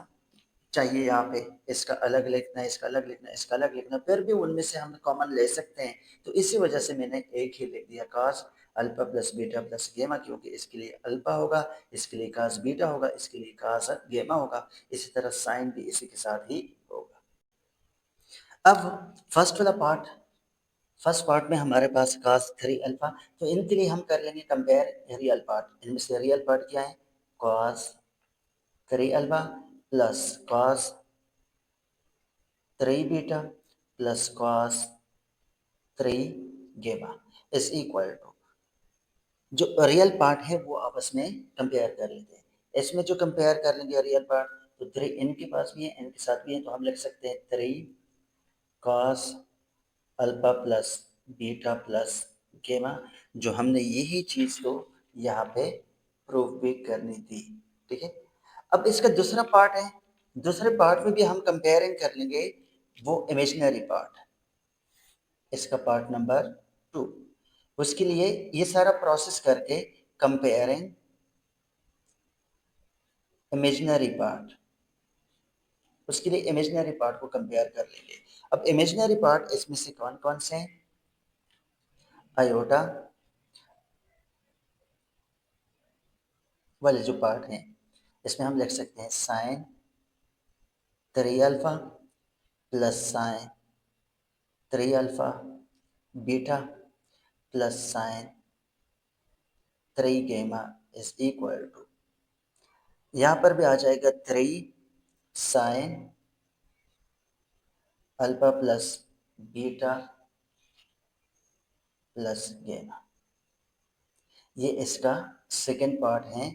Speaker 1: चाहिए। यहाँ पे इसका अलग लिखना है, इसका अलग लिखना है, इसका अलग लिखना, फिर भी उनमें से हम कॉमन ले सकते हैं। तो इसी वजह से मैंने एक ही लिख दिया cos alpha plus beta plus गेमा, क्योंकि इसके लिए अल्फा होगा, इसके लिए कॉस बीटा होगा, इसके लिए कॉस गेमा होगा। इसी तरह साइन भी इसी के साथ ही होगा। अब फर्स्ट पार्ट में हमारे पास cos 3 अल्फा, तो इनके लिए हम कर लेंगे कंपेयर रियल पार्ट। इनमें से रियल पार्ट क्या है, cos 3 alpha plus cos 3 beta plus cos 3 gamma is equal to, जो रियल पार्ट है वो आपस में कंपेयर कर लेते हैं। इसमें जो कंपेयर कर लेंगे रियल पार्ट, तो 3 इनके पास भी है, इनके साथ भी है, तो हम लिख सकते हैं 3 cos alpha plus beta plus गेमा, जो हमने यही चीज को यहाँ पे प्रूव भी करनी थी। ठीक है, अब इसका दूसरा पार्ट है, दूसरे पार्ट में भी हम कंपेयरिंग कर लेंगे वो इमेजिनरी पार्ट, इसका पार्ट नंबर 2। उसके लिए ये सारा प्रोसेस करके कंपेयरिंग इमेजिनरी पार्ट, उसके लिए इमेजिनरी पार्ट को कंपेयर कर लेंगे। अब इमेजिनरी पार्ट इसमें से कौन कौन से हैं, आयोटा वाले जो पार्ट हैं इसमें हम लिख सकते हैं sine 3 alpha plus sine 3 alpha beta plus sine 3 gamma is equal to, यहाँ पर भी आ जाएगा 3 sign alpha plus beta plus गेमा। ये इसका सेकेंड पार्ट है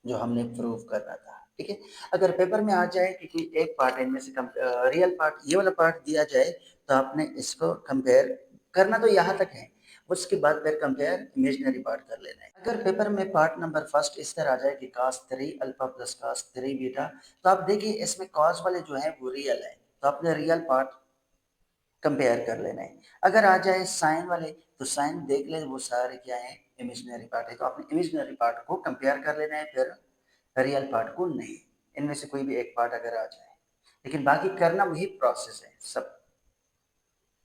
Speaker 1: जो हमने प्रूव करना था। ठीक है, अगर पेपर में आ जाए कि कोई एक पार्ट इनमें से रियल पार्ट ये वाला पार्ट दिया जाए, तो आपने इसको कंपेयर करना तो यहाँ तक है, उसके बाद फिर कंपेयर इमेजिनरी पार्ट कर लेना है। अगर पेपर में पार्ट नंबर फर्स्ट इस तरह आ जाए कि cos 3 alpha plus cos 3 beta, तो आप देखिए इसमें cos वाले जो है वो रियल है, तो आपने रियल पार्ट कंपेयर कर लेना है। अगर आ जाए साइन वाले, तो साइन देख ले वो सारे क्या है, इमेजिनरी पार्ट है, तो आपने इमेजिनरी पार्ट को कंपेयर कर लेना है, फिर रियल पार्ट को नहीं। इनमें से कोई भी एक पार्ट अगर आ जाए, लेकिन बाकी करना वही प्रोसेस है सब।